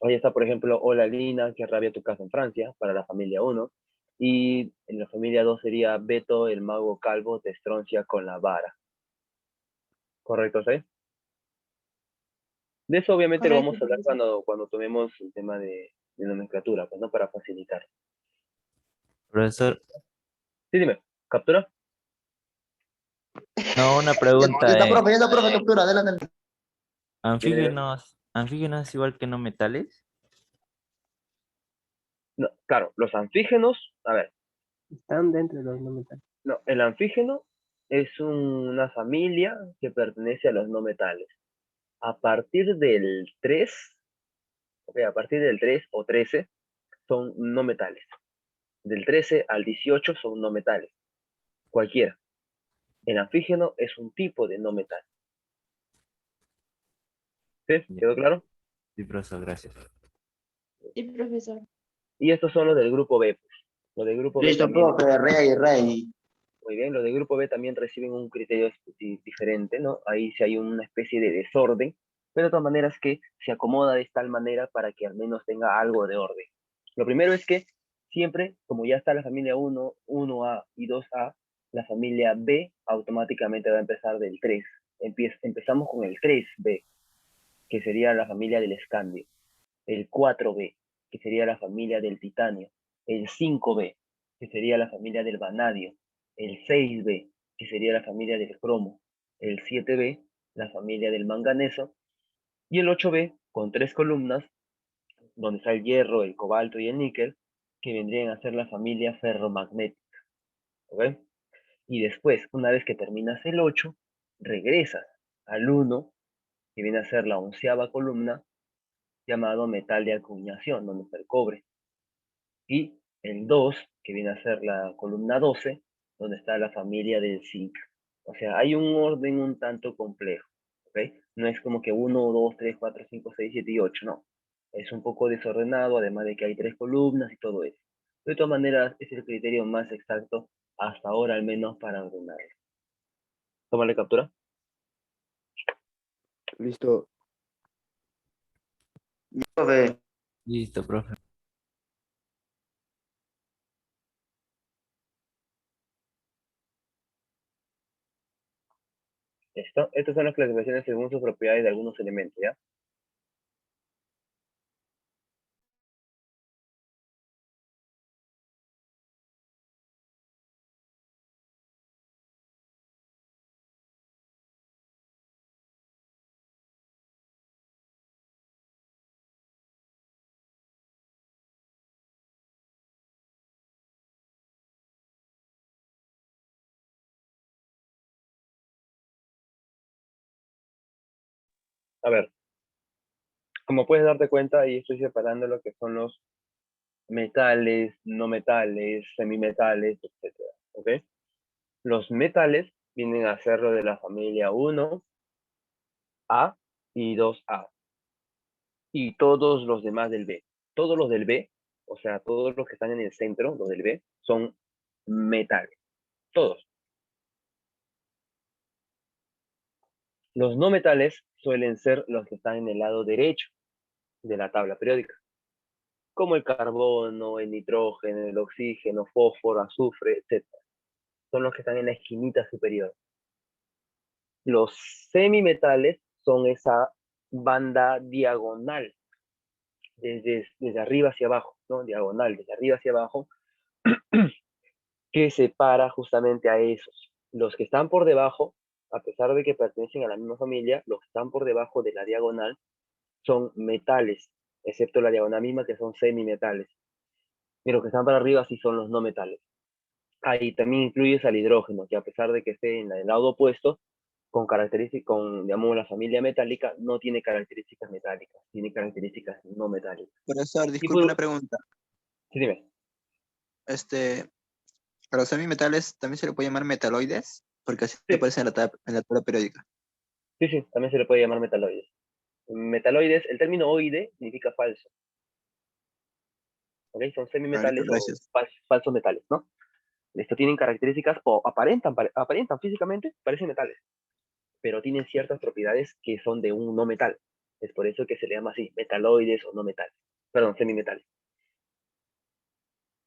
Ahí está, por ejemplo, Hola Lina, qué rabia tu casa en Francia, para la familia 1. Y en la familia 2 sería Beto, el mago calvo, te estroncia con la vara. ¿Correcto, sí? De eso obviamente lo Correcto, vamos a hablar profesor. cuando tomemos el tema de nomenclatura, pues no, para facilitar. Profesor, Sí, dime, ¿captura? no, una Ya pregunta. está, profe, captura, adelante. ¿Anfígenos es igual que no metales? No, claro, los anfígenos, a ver, Están dentro de los no metales. no, el anfígeno es una familia que pertenece a los no metales. A partir del 3, ok, a partir del 3 o 13 son no metales. Del 13 al 18 son no metales. Cualquiera. El anfígeno es un tipo de no metal. ¿Sí? ¿Quedó claro? Sí, profesor, gracias. Sí, profesor. Y estos son los del grupo B. Pues. Los del grupo B Listo, también, profe, rey. muy bien, los del grupo B también reciben un criterio diferente, ¿no? Ahí sí hay una especie de desorden, pero de todas maneras que se acomoda de tal manera para que al menos tenga algo de orden. Lo primero es que siempre, como ya está la familia 1, 1A y 2A, la familia B automáticamente va a empezar del 3. Empezamos con el 3B, que sería la familia del escandio. El 4B, que sería la familia del titanio. El 5B, que sería la familia del vanadio. El 6B, que sería la familia del cromo. El 7B, la familia del manganeso. Y el 8B, con 3 columnas, donde está el hierro, el cobalto y el níquel, que vendrían a ser la familia ferromagnética. ¿Ok? Y después, una vez que terminas el 8, regresas al 1, que viene a ser la 11ª columna, llamado metal de acuñación, donde está el cobre. Y el 2, que viene a ser la columna 12, donde está la familia del zinc. O sea, hay un orden un tanto complejo, ¿ok? No es como que 1, 2, 3, 4, 5, 6, 7 y 8, no. Es un poco desordenado, además de que hay 3 columnas y todo eso. De todas maneras, es el criterio más exacto, hasta ahora al menos, para ordenarlo. Tómale captura. Listo. Profe, Listo, profe. ¿Listo? Estas son las clasificaciones según sus propiedades de algunos elementos, ¿ya? A ver, como puedes darte cuenta, ahí estoy separando lo que son los metales, no metales, semimetales, etcétera, ¿ok? Los metales vienen a ser lo de la familia 1A y 2A. Y todos los demás del B. Todos los del B, o sea, todos los que están en el centro, los del B, son metales. Todos. Los no metales suelen ser los que están en el lado derecho de la tabla periódica, como el carbono, el nitrógeno, el oxígeno, fósforo, azufre, etc. Son los que están en la esquinita superior. Los semimetales son esa banda diagonal, desde arriba hacia abajo, ¿no? Diagonal, desde arriba hacia abajo, que separa justamente a esos. Los que están por debajo, a pesar de que pertenecen a la misma familia, los que están por debajo de la diagonal son metales, excepto la diagonal misma que son semimetales. Y los que están para arriba sí son los no metales. Ahí también incluyes al hidrógeno, que a pesar de que esté en el lado opuesto, con características, digamos, la familia metálica, no tiene características metálicas, tiene características no metálicas. Profesor, Y disculpe una pregunta. Sí, dime. ¿A los semimetales también se le puede llamar metaloides? Porque así Sí. aparece en la tabla periódica. Sí, también se le puede llamar metaloides. Metaloides, el término oide significa falso. ¿Ok? Son semimetales Gracias. o falsos metales, ¿no? Esto tienen características o aparentan físicamente, parecen metales, pero tienen ciertas propiedades que son de un no metal. Es por eso que se le llama así, metaloides o no metales. Perdón, semimetales.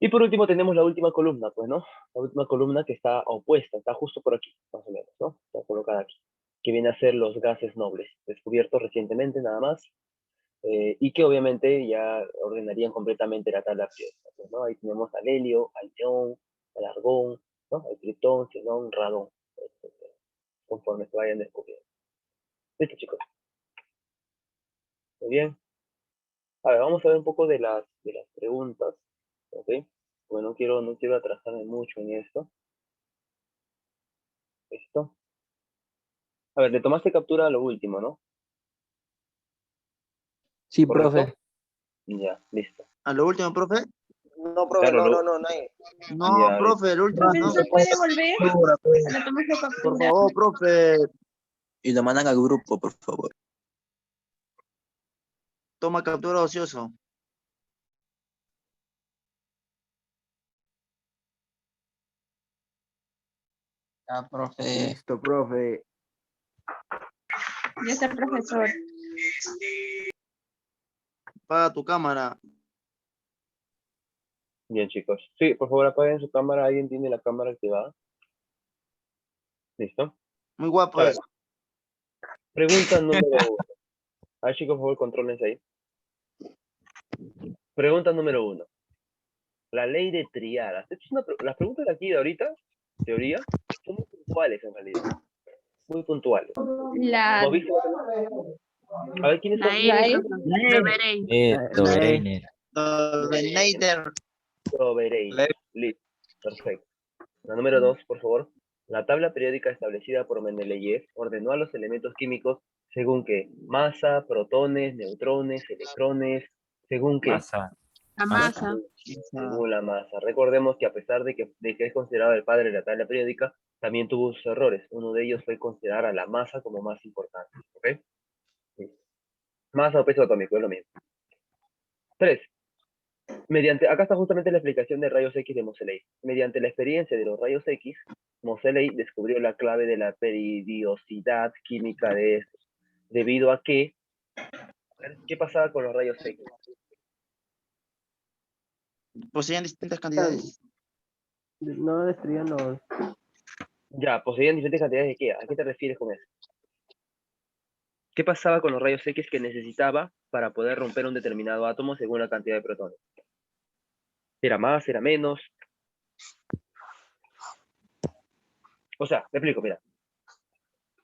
Y por último tenemos la última columna, pues, ¿no? La última columna que está opuesta, está justo por aquí, más o menos, ¿no? Está colocada aquí, que viene a ser los gases nobles, descubiertos recientemente nada más, y que obviamente ya ordenarían completamente la tabla periódica, pues, ¿no? Ahí tenemos al helio, al neón, al argón, ¿no? Al triptón, xenón, radón, etcétera, conforme se vayan descubriendo. Listo, chicos. Muy bien. A ver, vamos a ver un poco de las preguntas, ¿ok? Bueno, no quiero atrasarme mucho en esto. Listo. A ver, le tomaste captura a lo último, ¿no? Sí, ¿Correcto? profe. Ya, listo. ¿a lo último, profe? No, profe, Claro, no hay. No, Ya, profe, el último, no. Profesor, ¿puede volver para tomar su Por captura? favor, profe, Y lo mandan al grupo, por favor. toma captura ocioso. Ah, profe. Listo, profe. Ya está el profesor. Apaga tu cámara. Bien, chicos. Sí, por favor, apaguen su cámara. ¿Alguien tiene la cámara activada? ¿Listo? Muy guapo A ver, es. pregunta número 1. A ver, chicos, por favor, controlense ahí. Pregunta número 1. La ley de triadas. Las preguntas de aquí de ahorita, teoría, son muy puntuales en realidad. Muy puntuales. La, ¿Lo viste? A ver, ¿quiénes son? la E. Dobereiner. Dominator. Soberein. Listo. Perfecto. La número 2, por favor. La tabla periódica establecida por Mendeleev ordenó a los elementos químicos según qué masa, protones, neutrones, electrones, según qué. Masa. La Masa. masa. Según la masa. Recordemos que a pesar de que es considerado el padre de la tabla periódica, también tuvo sus errores. Uno de ellos fue considerar a la masa como más importante. ¿Ok? Sí. Masa o peso atómico, es lo mismo. 3. Acá está justamente la explicación de rayos X de Moseley. Mediante la experiencia de los rayos X, Moseley descubrió la clave de la periodicidad química de estos, debido a que, ¿qué pasaba con los rayos X? Poseían distintas cantidades. No destruían los... Ya, poseían diferentes cantidades de qué. ¿A qué te refieres con eso? ¿Qué pasaba con los rayos X que necesitaba para poder romper un determinado átomo según la cantidad de protones? ¿Era más? ¿Era menos? O sea, me explico, mira.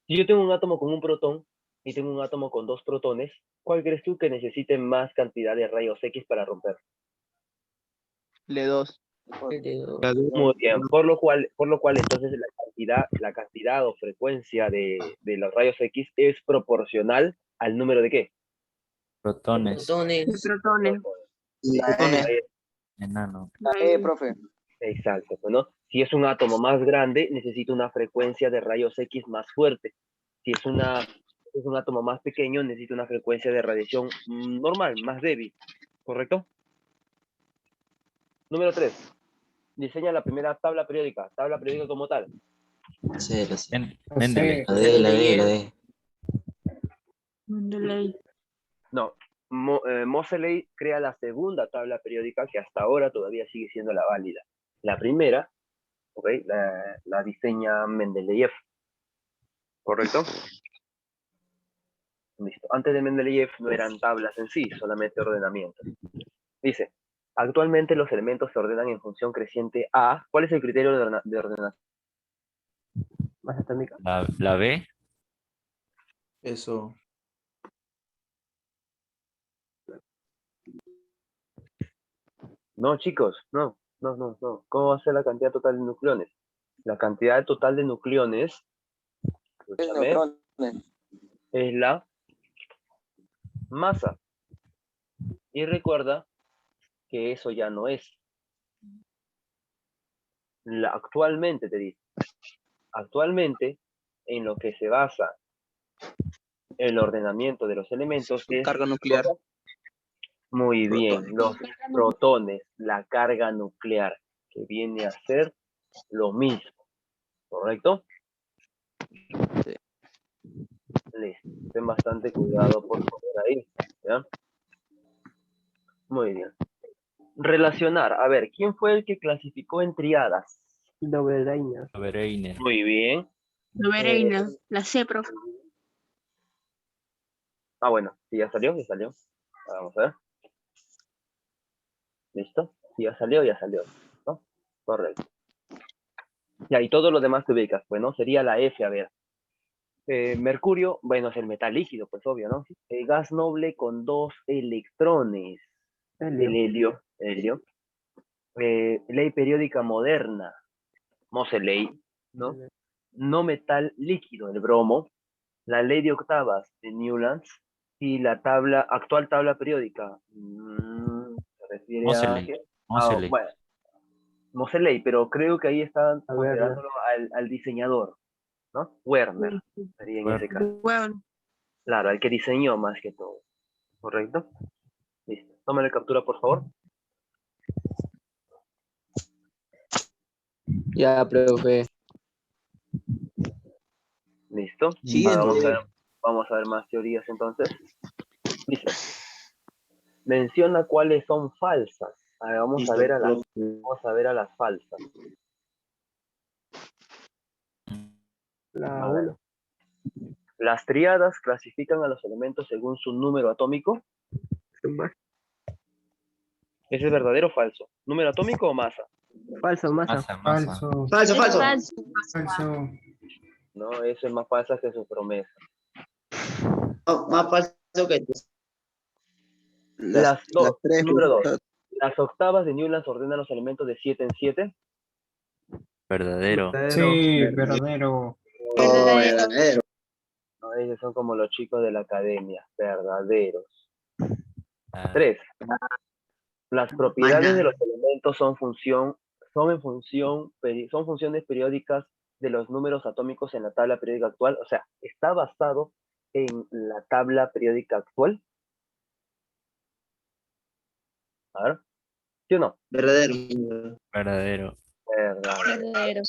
Si yo tengo un átomo con un protón y tengo un átomo con 2 protones, ¿cuál crees tú que necesite más cantidad de rayos X para romper? L2. Muy bien, por lo cual entonces la cantidad o frecuencia de los rayos X es proporcional al número de ¿qué? Protones. Protones. Protones. Enano. profe. Exacto, pues, ¿no? Si es un átomo más grande, necesita una frecuencia de rayos X más fuerte. Si es un átomo más pequeño, necesita una frecuencia de radiación normal, más débil. ¿Correcto? Número 3. Diseña la primera tabla periódica como tal. Sí, lo sé. Mendeleev. La D. Mendeley. No, Moseley crea la segunda tabla periódica que hasta ahora todavía sigue siendo la válida. La primera, ¿ok? La diseña Mendeleev. ¿Correcto? Listo. Antes de Mendeleev no eran tablas en sí, solamente ordenamiento. Dice, actualmente los elementos se ordenan en función creciente a... ¿Cuál es el criterio de ordenación? Más atómica. La B. Eso. No, chicos, no. ¿Cómo va a ser la cantidad total de nucleones? La cantidad total de nucleones, escúchame, es la masa. Y recuerda que eso ya no es. Actualmente, te dice. Actualmente, en lo que se basa el ordenamiento de los elementos es... Carga nuclear. Muy bien, los protones, la carga nuclear, que viene a ser lo mismo, ¿correcto? Sí. Listo, ten bastante cuidado por favor ahí, ¿ya? Muy bien. Relacionar, a ver, ¿quién fue el que clasificó en triadas? Doblereiner. Breiner. Muy bien. Lobereina. La C, profe. Bueno, sí, ya salió. Vamos a ver. ¿Listo? Sí, ya salió, ¿no? Correcto. Ya, y todo lo demás te ubicas, pues, ¿no? Sería la F, a ver. Mercurio, bueno, es el metal líquido, pues obvio, ¿no? Gas noble con 2 electrones. Helio. El helio. Ley periódica moderna, Moseley, ¿no? No metal líquido, el bromo. La ley de octavas de Newlands y la actual tabla periódica. ¿Se refiere a Moseley. qué? Moseley. Bueno, Moseley, pero creo que ahí están A ver, considerándolo al diseñador, ¿no? Werner, sería en ese caso. Bueno. Claro, al que diseñó más que todo. ¿Correcto? Listo. Tómale captura, por favor. Ya, profe. Listo. Siguiente. Vamos a ver más teorías entonces. Dice, menciona cuáles son falsas. A ver, vamos a ver a las falsas. La A ver. 1. Las triadas clasifican a los elementos según su número atómico. ¿Ese es verdadero o falso? ¿Número atómico o masa? Falso, masa. Falso. Falso. No, eso es más falsa que su promesa. No, más falso que Las dos. tres. Número 2. Las octavas de Newlands ordenan los elementos de 7 en 7. Verdadero. Verdadero. verdadero. No, ellos son como los chicos de la academia, verdaderos. Ah, 3. Las propiedades nada. de los elementos son funciones periódicas de los números atómicos en la tabla periódica actual. O sea, está basado en la tabla periódica actual. A ver, ¿sí o no? Verdadero. Verdadero. Verdad. Verdadero.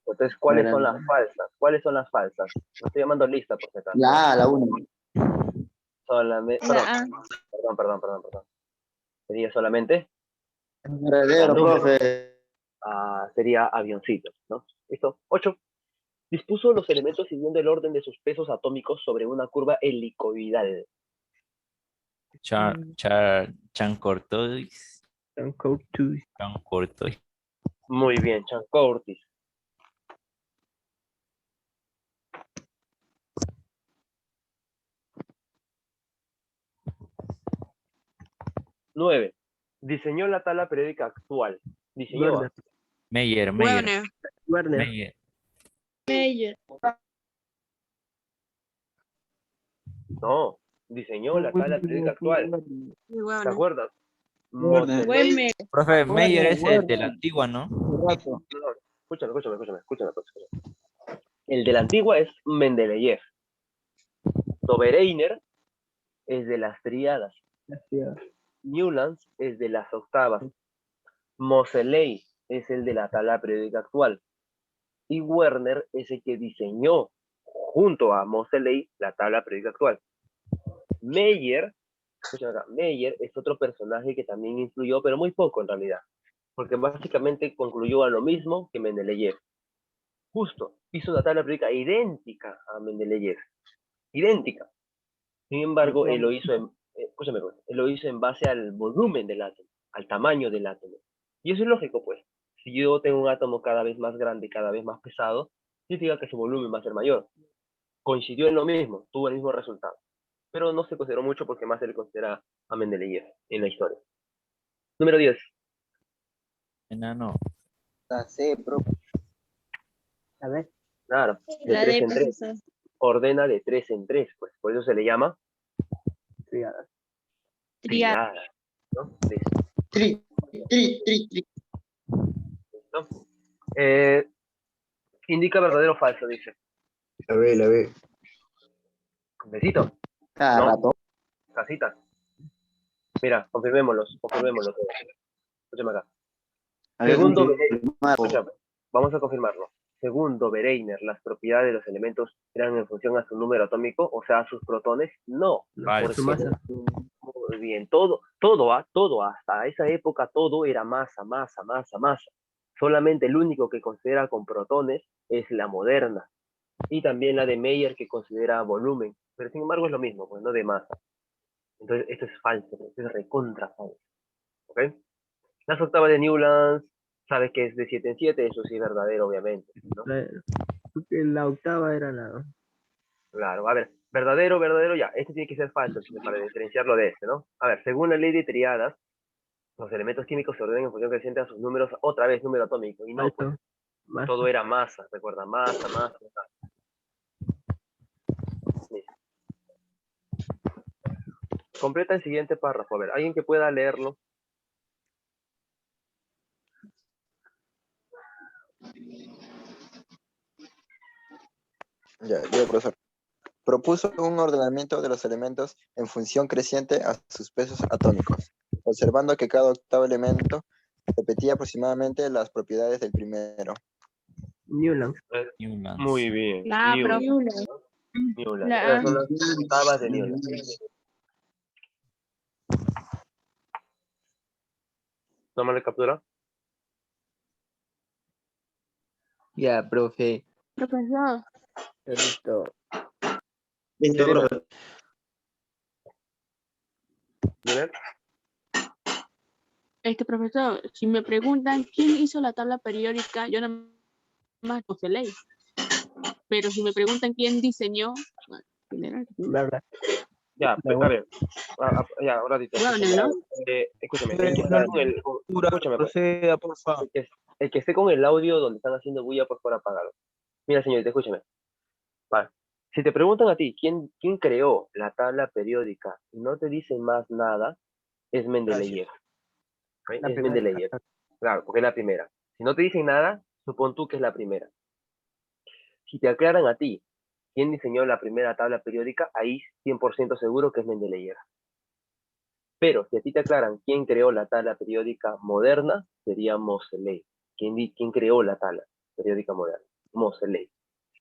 Entonces, ¿cuáles son las Verdadero. falsas? ¿Cuáles son las falsas? No estoy llamando lista, por si acaso. La A, la 1. Solamente, La A. perdón. Sería solamente, Verdadero, número. profe. Sería avioncitos, ¿no? ¿Listo? 8. Dispuso los elementos siguiendo el orden de sus pesos atómicos sobre una curva helicoidal. Chancortois. Chancortois. Muy bien, Chancortis. 9. Diseñó la tabla periódica actual. Diseñó. Werner. Meyer. Werner. Werner. Meyer. Meyer. No, diseñó la tabla periódica actual. ¿Te Werner. acuerdas? Werner. Moseley. Profe, Meyer es el de Werner. la antigua, ¿no? Rato. Escúchame. El de la antigua es Mendeleev. Dobereiner es de las triadas. Gracias. Newlands es de las octavas. Moseley es el de la tabla periódica actual. Y Werner es el que diseñó junto a Moseley la tabla periódica actual. Meyer, escúchame acá, Meyer es otro personaje que también influyó, pero muy poco en realidad, porque básicamente concluyó a lo mismo que Mendeleev. Justo, hizo una tabla periódica idéntica a Mendeleev, idéntica. Sin embargo, él lo hizo él lo hizo en base al volumen del átomo, al tamaño del átomo. Y eso es lógico, pues. Si yo tengo un átomo cada vez más grande, cada vez más pesado, significa que su volumen va a ser mayor. Coincidió en lo mismo, tuvo el mismo resultado. Pero no se consideró mucho porque más se le considera a Mendeleev en la historia. Número 10. Enano. La C, profe. A ver. Claro, de La 3 D, en 3. profesor. Ordena de 3 en 3, pues. Por eso se le llama Triada. Triada. triada, ¿no? Listo. Tri. ¿No? Indica verdadero o falso, dice. La B. Besito. Cada No. rato. Casita. Mira, confirmémoslos. Escúchame acá. A ver, Segundo, Marco. escúchame, vamos a confirmarlo. Segundo Bereiner, las propiedades de los elementos eran en función a su número atómico, o sea, a sus protones. No, Falso. Su masa. muy bien, todo, hasta esa época todo era masa. Solamente el único que considera con protones es la moderna. Y también la de Meyer que considera volumen. Pero sin embargo es lo mismo, pues no de masa. Entonces esto es falso, esto es recontra falso. ¿Ok? Las octavas de Newlands, sabes que es de 7 en 7, eso sí es verdadero, obviamente, ¿no? La octava era la. Claro, a ver, verdadero, ya. Este tiene que ser falso para diferenciarlo de este, ¿no? A ver, según la ley de triadas, los elementos químicos se ordenan en función creciente a sus números, otra vez número atómico, y no, pues, Alto. Masa. todo era masa, recuerda, masa. Listo. Completa el siguiente párrafo, a ver, alguien que pueda leerlo. Ya, profesor. Propuso un ordenamiento de los elementos en función creciente a sus pesos atómicos, observando que cada octavo elemento repetía aproximadamente las propiedades del primero. Newland. Newlands. Muy bien. La A, profe. Newland. La A. Esas son las octavas de Newland. Tómale captura. Ya, profe. Profesor. Listo. Listo, profe. ¿Bien? Profesor, si me preguntan quién hizo la tabla periódica, yo nada más Moseley. Pero si me preguntan quién diseñó, ¿quién era? Verdad. Ya, a ver. Ya, ahora dito. Werner, ¿no? Escúchame, el que está con el. Escúchame, pues. Proceda, por favor. El que esté con el audio donde están haciendo bulla, por favor, apágalo. Mira, señorita, escúchame. Vale. Si te preguntan a ti, ¿quién creó la tabla periódica y no te dicen más nada, es Mendeleev. ¿Ok? La Es primera. Mendeleev. Claro, porque es la primera. Si no te dicen nada, supón tú que es la primera. Si te aclaran a ti quién diseñó la primera tabla periódica, ahí 100% seguro que es Mendeleev. Pero si a ti te aclaran quién creó la tabla periódica moderna, sería Moseley. ¿Quién creó la tabla periódica moderna? Moseley.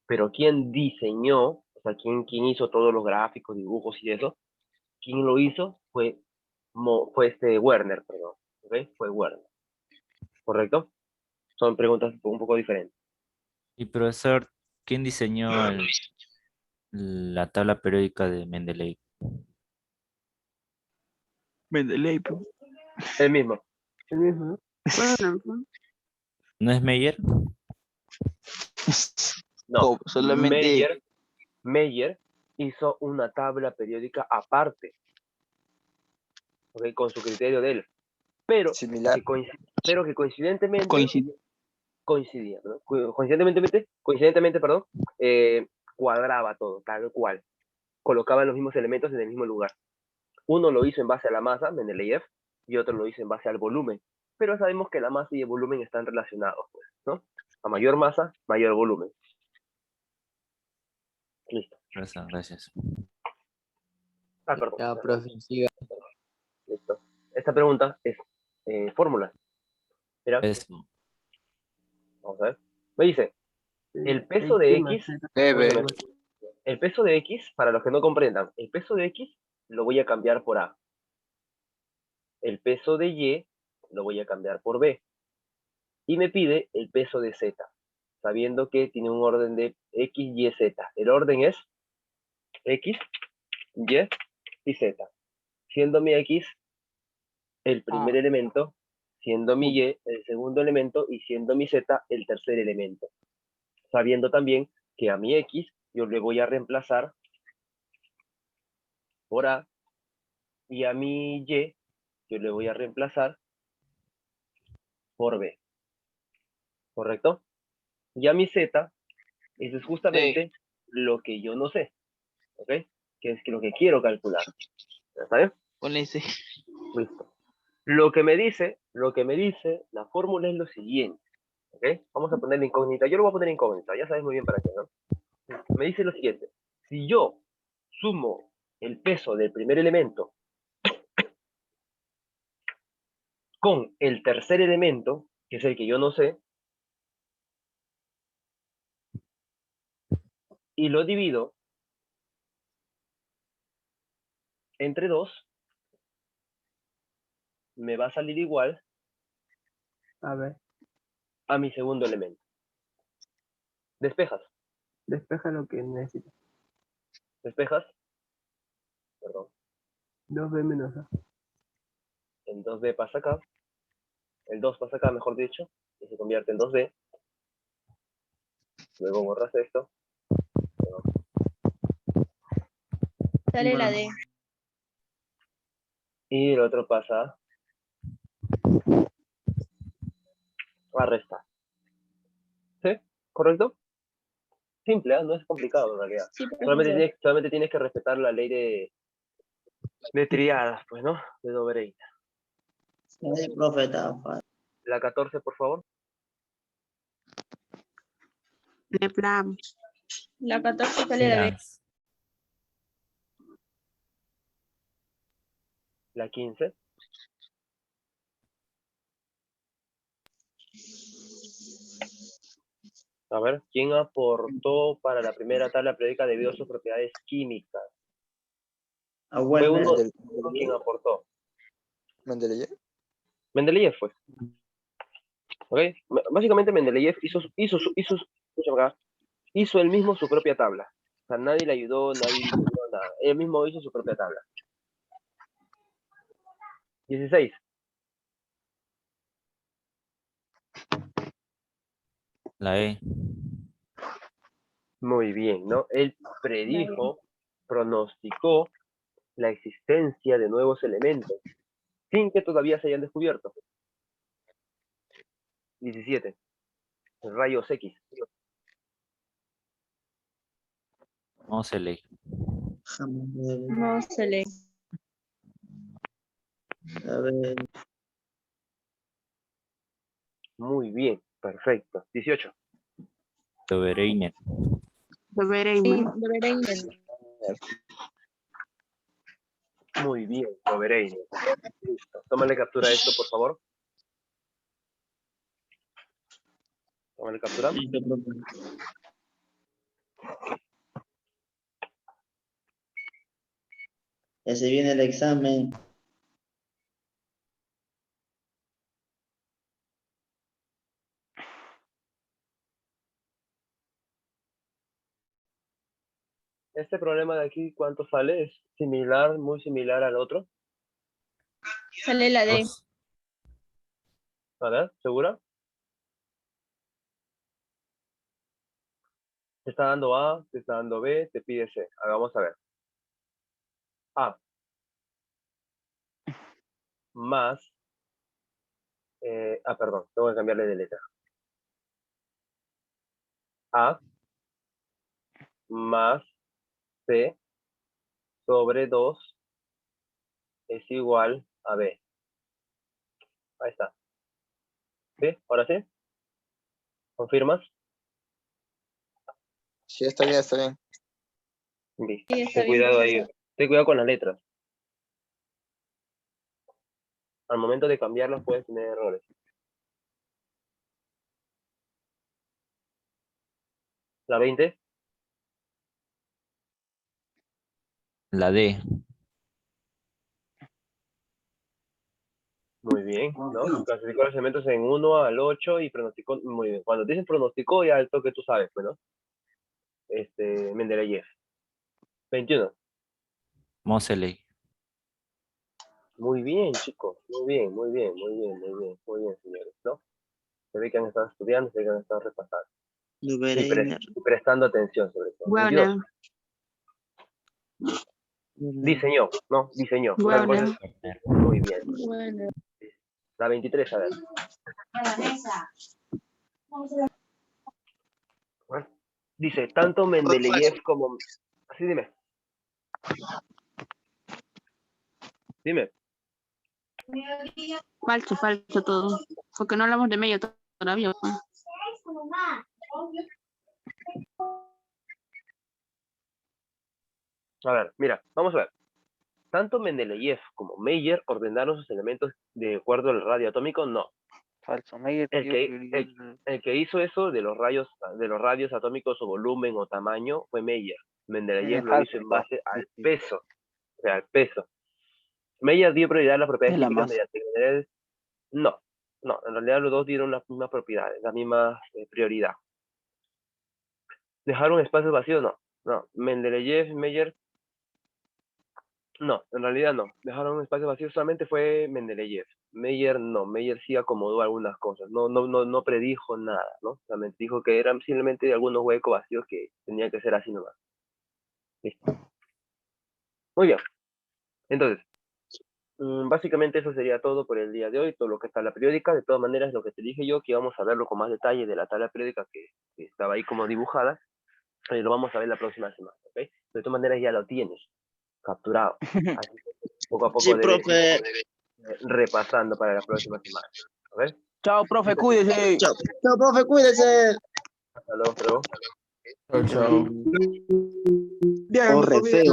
Pero quién diseñó, o sea, quién hizo todos los gráficos, dibujos y eso, quién lo hizo fue Werner, perdón. ¿Okay? Fue Werner. ¿Correcto? Son preguntas un poco diferentes. Y profesor, ¿quién diseñó la tabla periódica de Mendeleev? Mendeleev. El mismo. El mismo, ¿no? Bueno, pues, ¿No es Meyer? No, solamente Meyer hizo una tabla periódica aparte, ¿okay? Con su criterio de él, pero Similar. que coincidentemente coincidía. ¿no? Coincidentemente, perdón, cuadraba todo, tal cual. Colocaban los mismos elementos en el mismo lugar. Uno lo hizo en base a la masa, Mendeleev, y otro lo hizo en base al volumen. Pero sabemos que la masa y el volumen están relacionados, pues, ¿no? A mayor masa, mayor volumen. Listo. Gracias. Perdón. Ya, profe, siga. Listo. Esta pregunta es fórmula. Mira, Eso. vamos a ver. Me dice, el peso de X, el peso de X, para los que no comprendan, el peso de X lo voy a cambiar por A. El peso de Y lo voy a cambiar por B. Y me pide el peso de Z, sabiendo que tiene un orden de X, Y, Z. El orden es X, Y y Z. Siendo mi X el primer elemento, siendo mi Y el segundo elemento y siendo mi Z el tercer elemento. Sabiendo también que a mi X yo le voy a reemplazar por A y a mi Y yo le voy a reemplazar por B. ¿Correcto? Y a mi Z, eso es justamente lo que yo no sé. ¿Ok? Que es lo que quiero calcular. ¿Está bien? Ponle ese. Listo. Lo que me dice, la fórmula es lo siguiente. ¿Ok? Vamos a ponerle incógnita. Yo lo voy a poner incógnita. Ya sabes muy bien para qué, ¿no? Me dice lo siguiente. Si yo sumo el peso del primer elemento con el tercer elemento, que es el que yo no sé, y lo divido entre 2, me va a salir igual A ver, a mi segundo elemento. Despejas. despeja lo que necesitas. Despejas. Perdón. 2b menos a. El 2b pasa acá. El 2 pasa acá, mejor dicho. Y se convierte en 2b. Luego borras esto. Sale la D. Y el otro pasa a restar. ¿Sí? ¿Correcto? Simple, ¿eh? No es complicado en realidad. Sí, profesor. Solamente tienes que respetar la ley de triadas, pues, ¿no? De Dobereida. Sí, profe, está fácil. La 14, por favor. Neplam. La 14 sale la D. La 15. A ver, ¿quién aportó para la primera tabla periódica debido a sus propiedades químicas? A Fue Werner. uno quien aportó. Mendeleev. Mendeleev fue. ¿Ok? Básicamente Mendeleev hizo él mismo su propia tabla. O sea, nadie le ayudó, nadie le ayudó, nada. Él mismo hizo su propia tabla. 16. La E. Muy bien, ¿no? Él predijo, pronosticó la existencia de nuevos elementos, sin que todavía se hayan descubierto. 17. Rayos X. Moseley. No se lee. A ver, Muy bien, perfecto. 18. Dobereiner. Dobereiner. Sí, debería intentar. Muy bien, lo veréis. Listo. Tómale captura a esto, por favor. Tómale captura. Listo, profe. Ya se viene el examen. Este problema de aquí, ¿cuánto sale? ¿Es similar, muy similar al otro? Sale la D. Dos. A ver, ¿segura? Te está dando A, te está dando B, te pide C. Vamos a ver. A más, perdón, tengo que cambiarle de letra. A más C sobre 2 es igual a B. Ahí está. ¿Sí? ¿Ahora sí? ¿Confirmas? Sí, está bien, está bien. Listo. Sí, está Ten bien, cuidado ahí. profesor. Ten cuidado con las letras. Al momento de cambiarlas puedes tener errores. La 20. La D. Muy bien, ¿no? Clasificó los elementos en 1 al 8 y pronosticó, muy bien. Cuando dicen pronosticó, ya el toque tú sabes, pues, ¿no? Mendeleev. 21. Moseley. Muy bien, chicos. Muy bien, muy bien, muy bien, muy bien, muy bien, señores, ¿no? Se ve que han estado estudiando, se ve que han estado repasando. Lo Y, veré. y prestando atención, sobre todo. 22. Bueno, Diseñó, ¿no? Diseñó. Una cosa bueno. es- Muy bien. Bueno. La 23, a ver. Bueno, dice, tanto Mendeleev como... Así dime. Dime. Falso, falso todo. Porque no hablamos de medio todavía. Pues. A ver, mira, vamos a ver. Tanto Mendeleev como Meyer ordenaron sus elementos de acuerdo al radio atómico, no. Falso. Meyer El que hizo eso de los radios atómicos o volumen o tamaño fue Meyer. Mendeleev lo hizo en base al peso. O sea, al peso. Meyer dio prioridad a las propiedades Es la químicas masa. mediante generales. No, en realidad los dos dieron las mismas propiedades, las mismas prioridad. ¿Dejaron espacios vacíos? No. Mendeleev y Meyer, no, en realidad no. Dejaron un espacio vacío, solamente fue Mendeleev. Meyer no, Meyer sí acomodó algunas cosas, no predijo nada, ¿no? Solamente dijo que eran simplemente algunos huecos vacíos que tenían que ser así nomás. Listo. Muy bien. Entonces, básicamente eso sería todo por el día de hoy, todo lo que está en la periódica. De todas maneras, lo que te dije yo, que íbamos a verlo con más detalle de la tabla periódica que estaba ahí como dibujada, lo vamos a ver la próxima semana, ¿ok? De todas maneras ya lo tienes capturado. Así que poco a poco Sí, debes profe. ir repasando para la próxima semana. ¿Ok? Chao, profe, cuídese. Chao, chao, profe, cuídese. Hasta luego, pero... Chao, chao. Corre, feo.